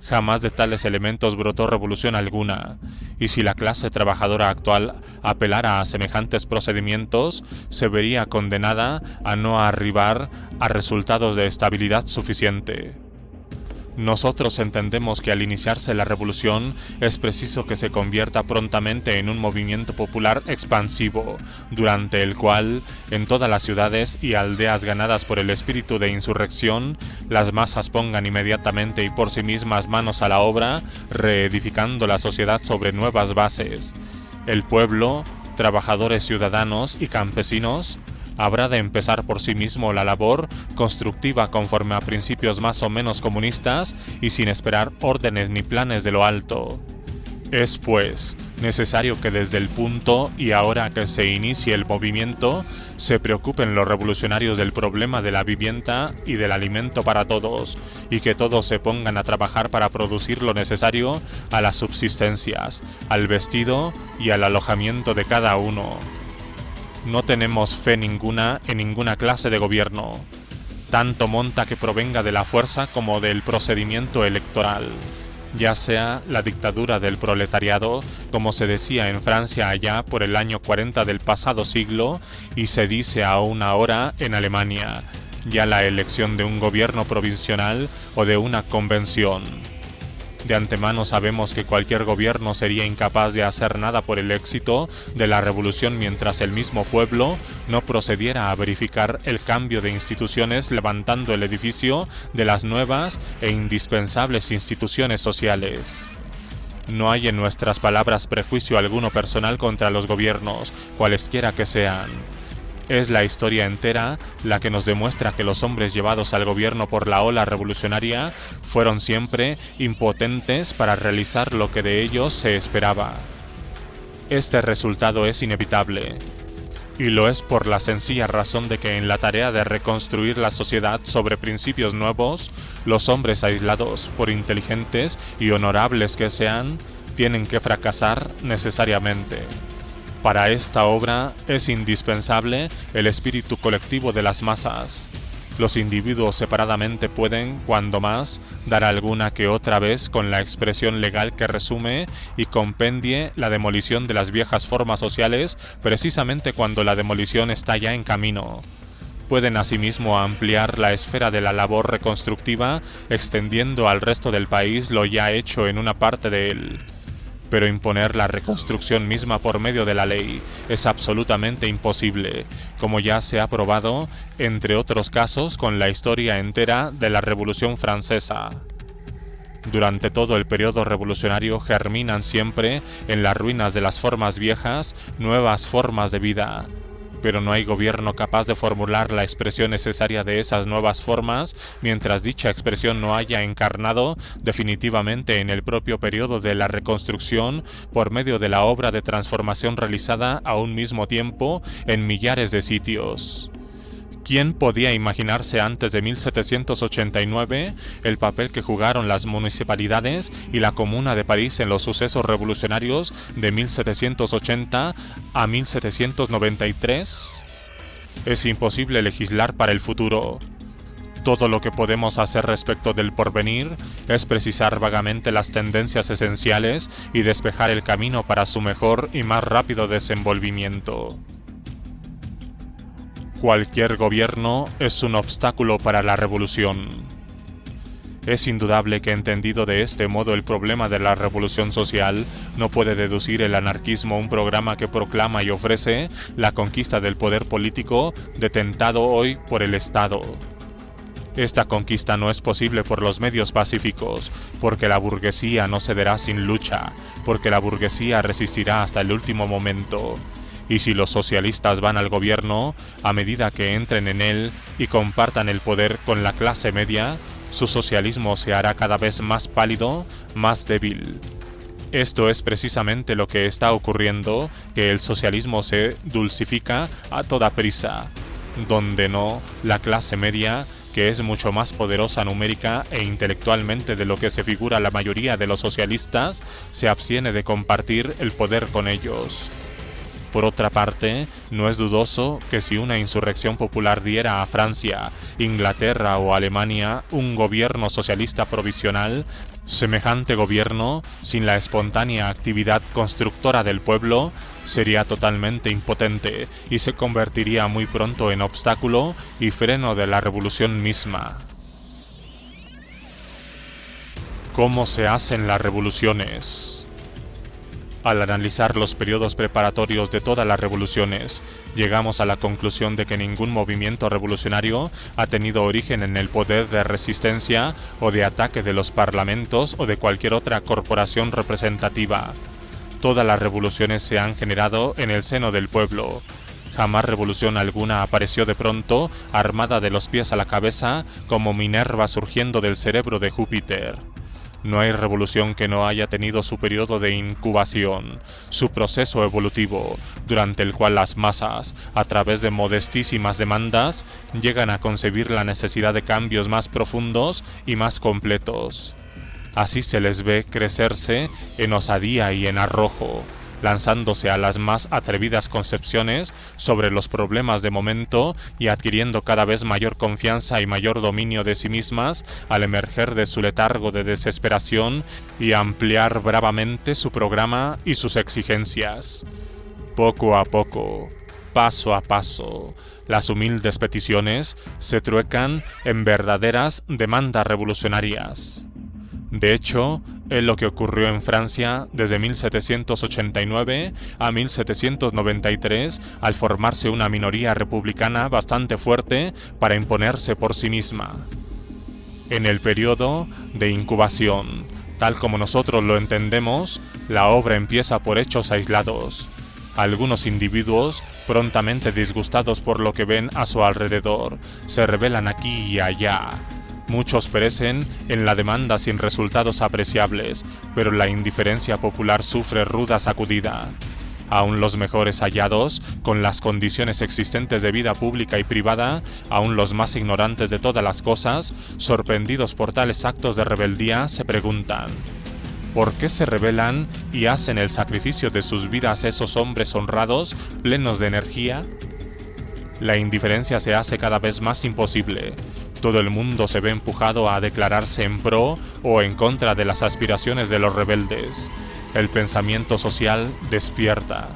Jamás de tales elementos brotó revolución alguna, y si la clase trabajadora actual apelara a semejantes procedimientos, se vería condenada a no arribar a resultados de estabilidad suficiente. Nosotros entendemos que al iniciarse la revolución es preciso que se convierta prontamente en un movimiento popular expansivo, durante el cual, en todas las ciudades y aldeas ganadas por el espíritu de insurrección, las masas pongan inmediatamente y por sí mismas manos a la obra, reedificando la sociedad sobre nuevas bases. El pueblo, trabajadores ciudadanos y campesinos, habrá de empezar por sí mismo la labor constructiva conforme a principios más o menos comunistas y sin esperar órdenes ni planes de lo alto. Es, pues, necesario que desde el punto y ahora que se inicie el movimiento, se preocupen los revolucionarios del problema de la vivienda y del alimento para todos, y que todos se pongan a trabajar para producir lo necesario a las subsistencias, al vestido y al alojamiento de cada uno. No tenemos fe ninguna en ninguna clase de gobierno, tanto monta que provenga de la fuerza como del procedimiento electoral, ya sea la dictadura del proletariado, como se decía en Francia allá por el año 40 del pasado siglo, y se dice aún ahora en Alemania, ya la elección de un gobierno provisional o de una convención. De antemano sabemos que cualquier gobierno sería incapaz de hacer nada por el éxito de la revolución mientras el mismo pueblo no procediera a verificar el cambio de instituciones levantando el edificio de las nuevas e indispensables instituciones sociales. No hay en nuestras palabras prejuicio alguno personal contra los gobiernos, cualesquiera que sean. Es la historia entera la que nos demuestra que los hombres llevados al gobierno por la ola revolucionaria fueron siempre impotentes para realizar lo que de ellos se esperaba. Este resultado es inevitable, y lo es por la sencilla razón de que en la tarea de reconstruir la sociedad sobre principios nuevos, los hombres aislados, por inteligentes y honorables que sean, tienen que fracasar necesariamente. Para esta obra es indispensable el espíritu colectivo de las masas. Los individuos separadamente pueden, cuando más, dar alguna que otra vez con la expresión legal que resume y compendie la demolición de las viejas formas sociales, precisamente cuando la demolición está ya en camino. Pueden asimismo ampliar la esfera de la labor reconstructiva, extendiendo al resto del país lo ya hecho en una parte de él. Pero imponer la reconstrucción misma por medio de la ley es absolutamente imposible, como ya se ha probado, entre otros casos, con la historia entera de la Revolución Francesa. Durante todo el periodo revolucionario germinan siempre, en las ruinas de las formas viejas, nuevas formas de vida. Pero no hay gobierno capaz de formular la expresión necesaria de esas nuevas formas mientras dicha expresión no haya encarnado definitivamente en el propio periodo de la reconstrucción por medio de la obra de transformación realizada a un mismo tiempo en millares de sitios. ¿Quién podía imaginarse antes de 1789 el papel que jugaron las municipalidades y la Comuna de París en los sucesos revolucionarios de 1780 a 1793? Es imposible legislar para el futuro. Todo lo que podemos hacer respecto del porvenir es precisar vagamente las tendencias esenciales y despejar el camino para su mejor y más rápido desenvolvimiento. Cualquier gobierno es un obstáculo para la revolución. Es indudable que entendido de este modo el problema de la revolución social, no puede deducir el anarquismo un programa que proclama y ofrece la conquista del poder político detentado hoy por el Estado. Esta conquista no es posible por los medios pacíficos, porque la burguesía no cederá sin lucha, porque la burguesía resistirá hasta el último momento. Y si los socialistas van al gobierno, a medida que entren en él y compartan el poder con la clase media, su socialismo se hará cada vez más pálido, más débil. Esto es precisamente lo que está ocurriendo, que el socialismo se dulcifica a toda prisa, donde no la clase media, que es mucho más poderosa numérica e intelectualmente de lo que se figura la mayoría de los socialistas, se abstiene de compartir el poder con ellos. Por otra parte, no es dudoso que si una insurrección popular diera a Francia, Inglaterra o Alemania un gobierno socialista provisional, semejante gobierno, sin la espontánea actividad constructora del pueblo, sería totalmente impotente y se convertiría muy pronto en obstáculo y freno de la revolución misma. ¿Cómo se hacen las revoluciones? Al analizar los periodos preparatorios de todas las revoluciones, llegamos a la conclusión de que ningún movimiento revolucionario ha tenido origen en el poder de resistencia o de ataque de los parlamentos o de cualquier otra corporación representativa. Todas las revoluciones se han generado en el seno del pueblo. Jamás revolución alguna apareció de pronto, armada de los pies a la cabeza, como Minerva surgiendo del cerebro de Júpiter. No hay revolución que no haya tenido su periodo de incubación, su proceso evolutivo, durante el cual las masas, a través de modestísimas demandas, llegan a concebir la necesidad de cambios más profundos y más completos. Así se les ve crecerse en osadía y en arrojo, lanzándose a las más atrevidas concepciones sobre los problemas de momento y adquiriendo cada vez mayor confianza y mayor dominio de sí mismas al emerger de su letargo de desesperación y ampliar bravamente su programa y sus exigencias. Poco a poco, paso a paso, las humildes peticiones se truecan en verdaderas demandas revolucionarias. De hecho, es lo que ocurrió en Francia desde 1789 a 1793 al formarse una minoría republicana bastante fuerte para imponerse por sí misma. En el periodo de incubación, tal como nosotros lo entendemos, la obra empieza por hechos aislados. Algunos individuos, prontamente disgustados por lo que ven a su alrededor, se rebelan aquí y allá. Muchos perecen en la demanda sin resultados apreciables, pero la indiferencia popular sufre ruda sacudida. Aún los mejores hallados, con las condiciones existentes de vida pública y privada, aún los más ignorantes de todas las cosas, sorprendidos por tales actos de rebeldía, se preguntan: ¿por qué se rebelan y hacen el sacrificio de sus vidas esos hombres honrados, plenos de energía? La indiferencia se hace cada vez más imposible. Todo el mundo se ve empujado a declararse en pro o en contra de las aspiraciones de los rebeldes. El pensamiento social despierta.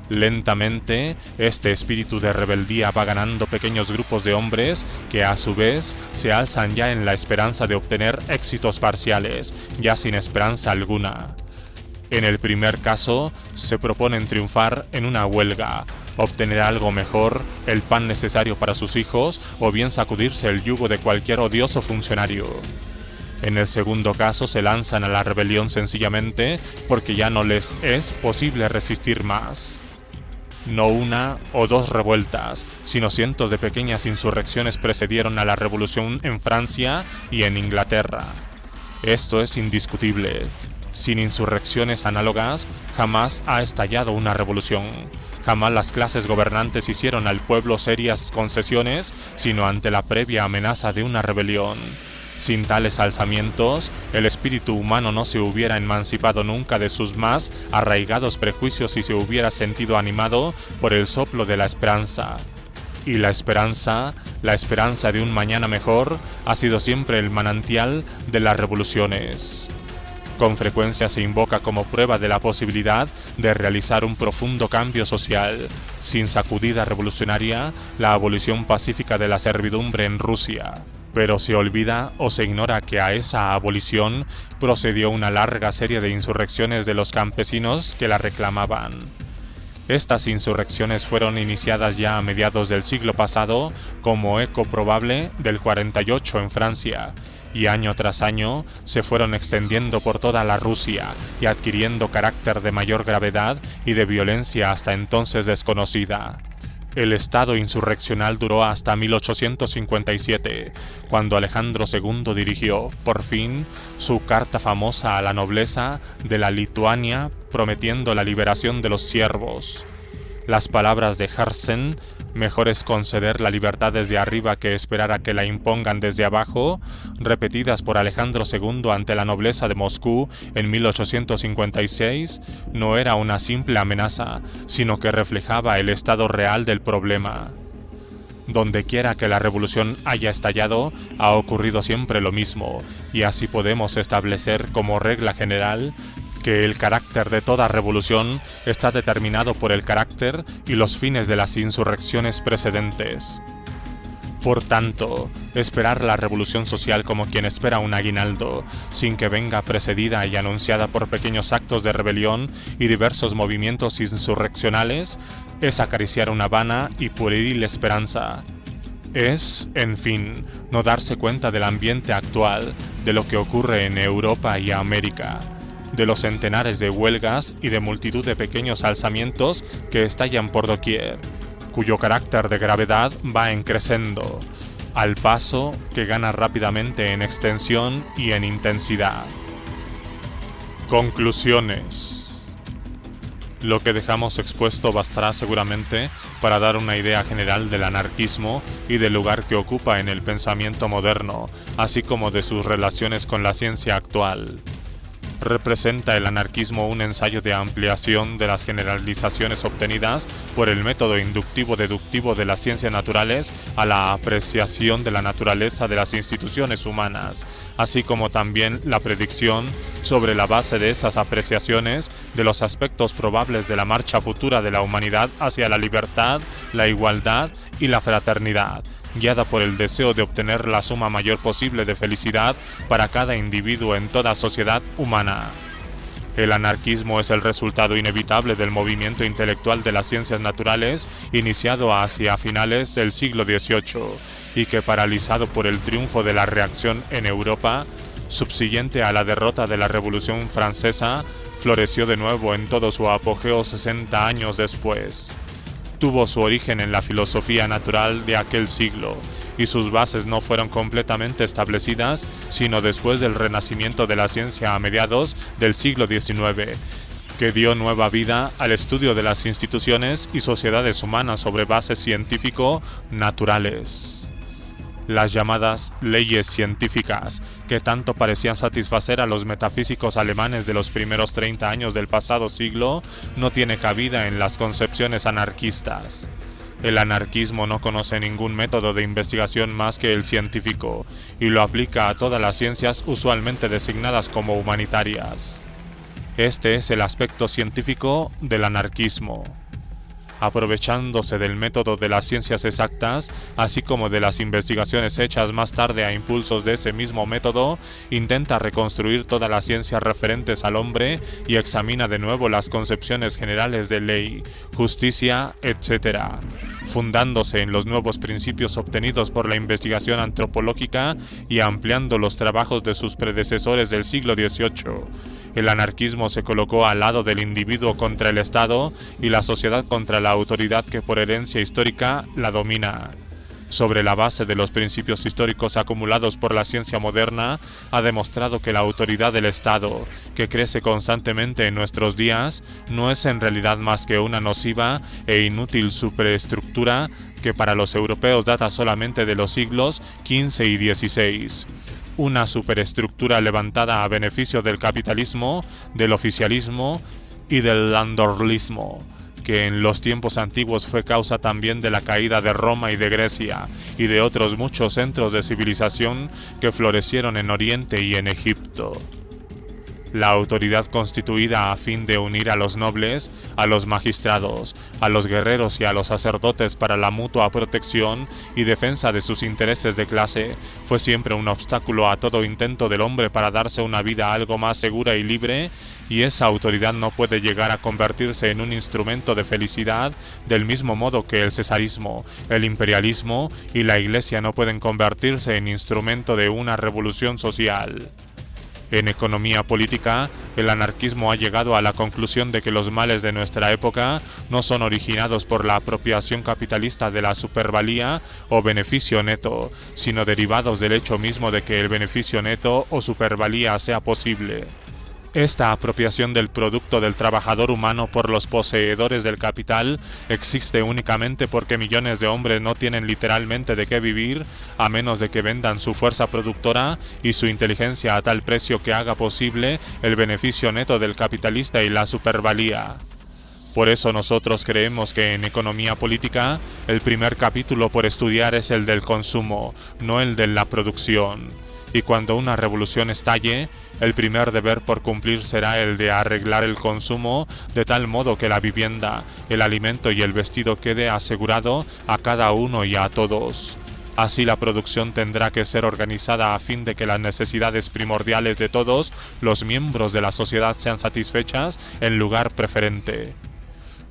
Lentamente, este espíritu de rebeldía va ganando pequeños grupos de hombres que a su vez se alzan ya en la esperanza de obtener éxitos parciales, ya sin esperanza alguna. En el primer caso, se proponen triunfar en una huelga, obtener algo mejor, el pan necesario para sus hijos, o bien sacudirse el yugo de cualquier odioso funcionario. En el segundo caso se lanzan a la rebelión sencillamente porque ya no les es posible resistir más. No una o dos revueltas, sino cientos de pequeñas insurrecciones precedieron a la revolución en Francia y en Inglaterra. Esto es indiscutible. Sin insurrecciones análogas, jamás ha estallado una revolución. Jamás las clases gobernantes hicieron al pueblo serias concesiones, sino ante la previa amenaza de una rebelión. Sin tales alzamientos, el espíritu humano no se hubiera emancipado nunca de sus más arraigados prejuicios y se hubiera sentido animado por el soplo de la esperanza. Y la esperanza de un mañana mejor, ha sido siempre el manantial de las revoluciones. Con frecuencia se invoca como prueba de la posibilidad de realizar un profundo cambio social, sin sacudida revolucionaria, la abolición pacífica de la servidumbre en Rusia. Pero se olvida o se ignora que a esa abolición procedió una larga serie de insurrecciones de los campesinos que la reclamaban. Estas insurrecciones fueron iniciadas ya a mediados del siglo pasado como eco probable del 48 en Francia, y año tras año se fueron extendiendo por toda la Rusia y adquiriendo carácter de mayor gravedad y de violencia hasta entonces desconocida. El estado insurreccional duró hasta 1857, cuando Alejandro II dirigió, por fin, su carta famosa a la nobleza de la Lituania prometiendo la liberación de los siervos. Las palabras de Herzen, mejor es conceder la libertad desde arriba que esperar a que la impongan desde abajo, repetidas por Alejandro II ante la nobleza de Moscú en 1856, no era una simple amenaza, sino que reflejaba el estado real del problema. Donde quiera que la revolución haya estallado, ha ocurrido siempre lo mismo, y así podemos establecer como regla general que el carácter de toda revolución está determinado por el carácter y los fines de las insurrecciones precedentes. Por tanto, esperar la revolución social como quien espera un aguinaldo, sin que venga precedida y anunciada por pequeños actos de rebelión y diversos movimientos insurreccionales, es acariciar una vana y pueril esperanza. Es, en fin, no darse cuenta del ambiente actual, de lo que ocurre en Europa y América, de los centenares de huelgas y de multitud de pequeños alzamientos que estallan por doquier, cuyo carácter de gravedad va en crescendo, al paso que gana rápidamente en extensión y en intensidad. Conclusiones. Lo que dejamos expuesto bastará seguramente para dar una idea general del anarquismo y del lugar que ocupa en el pensamiento moderno, así como de sus relaciones con la ciencia actual. Representa el anarquismo un ensayo de ampliación de las generalizaciones obtenidas por el método inductivo-deductivo de las ciencias naturales a la apreciación de la naturaleza de las instituciones humanas, así como también la predicción, sobre la base de esas apreciaciones, de los aspectos probables de la marcha futura de la humanidad hacia la libertad, la igualdad y la fraternidad, guiada por el deseo de obtener la suma mayor posible de felicidad para cada individuo en toda sociedad humana. El anarquismo es el resultado inevitable del movimiento intelectual de las ciencias naturales iniciado hacia finales del siglo XVIII y que, paralizado por el triunfo de la reacción en Europa, subsiguiente a la derrota de la Revolución Francesa, floreció de nuevo en todo su apogeo 60 años después. Tuvo su origen en la filosofía natural de aquel siglo, y sus bases no fueron completamente establecidas sino después del renacimiento de la ciencia a mediados del siglo XIX, que dio nueva vida al estudio de las instituciones y sociedades humanas sobre bases científico-naturales. Las llamadas leyes científicas, que tanto parecían satisfacer a los metafísicos alemanes de los primeros 30 años del pasado siglo, no tiene cabida en las concepciones anarquistas. El anarquismo no conoce ningún método de investigación más que el científico, y lo aplica a todas las ciencias usualmente designadas como humanitarias. Este es el aspecto científico del anarquismo. Aprovechándose del método de las ciencias exactas, así como de las investigaciones hechas más tarde a impulsos de ese mismo método, intenta reconstruir todas las ciencias referentes al hombre y examina de nuevo las concepciones generales de ley, justicia, etc., fundándose en los nuevos principios obtenidos por la investigación antropológica y ampliando los trabajos de sus predecesores del siglo XVIII. El anarquismo se colocó al lado del individuo contra el Estado y la sociedad contra la autoridad que por herencia histórica la domina. Sobre la base de los principios históricos acumulados por la ciencia moderna, ha demostrado que la autoridad del Estado, que crece constantemente en nuestros días, no es en realidad más que una nociva e inútil superestructura que para los europeos data solamente de los siglos XV y XVI. Una superestructura levantada a beneficio del capitalismo, del oficialismo y del landorlismo, que en los tiempos antiguos fue causa también de la caída de Roma y de Grecia y de otros muchos centros de civilización que florecieron en Oriente y en Egipto. La autoridad constituida a fin de unir a los nobles, a los magistrados, a los guerreros y a los sacerdotes para la mutua protección y defensa de sus intereses de clase, fue siempre un obstáculo a todo intento del hombre para darse una vida algo más segura y libre, y esa autoridad no puede llegar a convertirse en un instrumento de felicidad del mismo modo que el cesarismo, el imperialismo y la Iglesia no pueden convertirse en instrumento de una revolución social. En economía política, el anarquismo ha llegado a la conclusión de que los males de nuestra época no son originados por la apropiación capitalista de la supervalía o beneficio neto, sino derivados del hecho mismo de que el beneficio neto o supervalía sea posible. Esta apropiación del producto del trabajador humano por los poseedores del capital existe únicamente porque millones de hombres no tienen literalmente de qué vivir a menos de que vendan su fuerza productora y su inteligencia a tal precio que haga posible el beneficio neto del capitalista y la supervalía. Por eso nosotros creemos que en economía política el primer capítulo por estudiar es el del consumo, no el de la producción. Y cuando una revolución estalle, el primer deber por cumplir será el de arreglar el consumo de tal modo que la vivienda, el alimento y el vestido quede asegurado a cada uno y a todos. Así la producción tendrá que ser organizada a fin de que las necesidades primordiales de todos los miembros de la sociedad sean satisfechas en lugar preferente.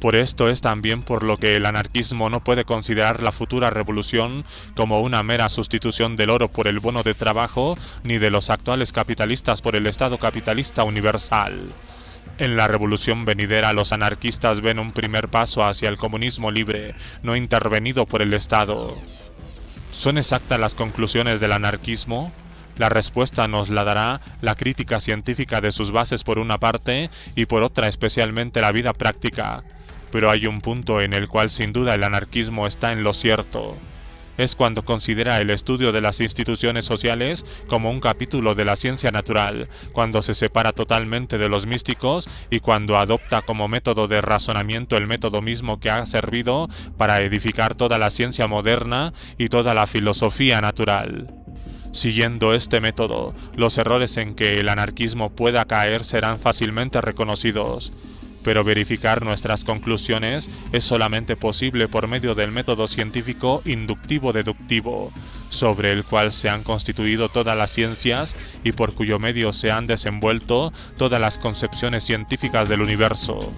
Por esto es también por lo que el anarquismo no puede considerar la futura revolución como una mera sustitución del oro por el bono de trabajo, ni de los actuales capitalistas por el Estado capitalista universal. En la revolución venidera los anarquistas ven un primer paso hacia el comunismo libre, no intervenido por el Estado. ¿Son exactas las conclusiones del anarquismo? La respuesta nos la dará la crítica científica de sus bases por una parte y por otra especialmente la vida práctica. Pero hay un punto en el cual sin duda el anarquismo está en lo cierto. Es cuando considera el estudio de las instituciones sociales como un capítulo de la ciencia natural, cuando se separa totalmente de los místicos y cuando adopta como método de razonamiento el método mismo que ha servido para edificar toda la ciencia moderna y toda la filosofía natural. Siguiendo este método, los errores en que el anarquismo pueda caer serán fácilmente reconocidos. Pero verificar nuestras conclusiones es solamente posible por medio del método científico inductivo-deductivo, sobre el cual se han constituido todas las ciencias y por cuyo medio se han desenvuelto todas las concepciones científicas del universo.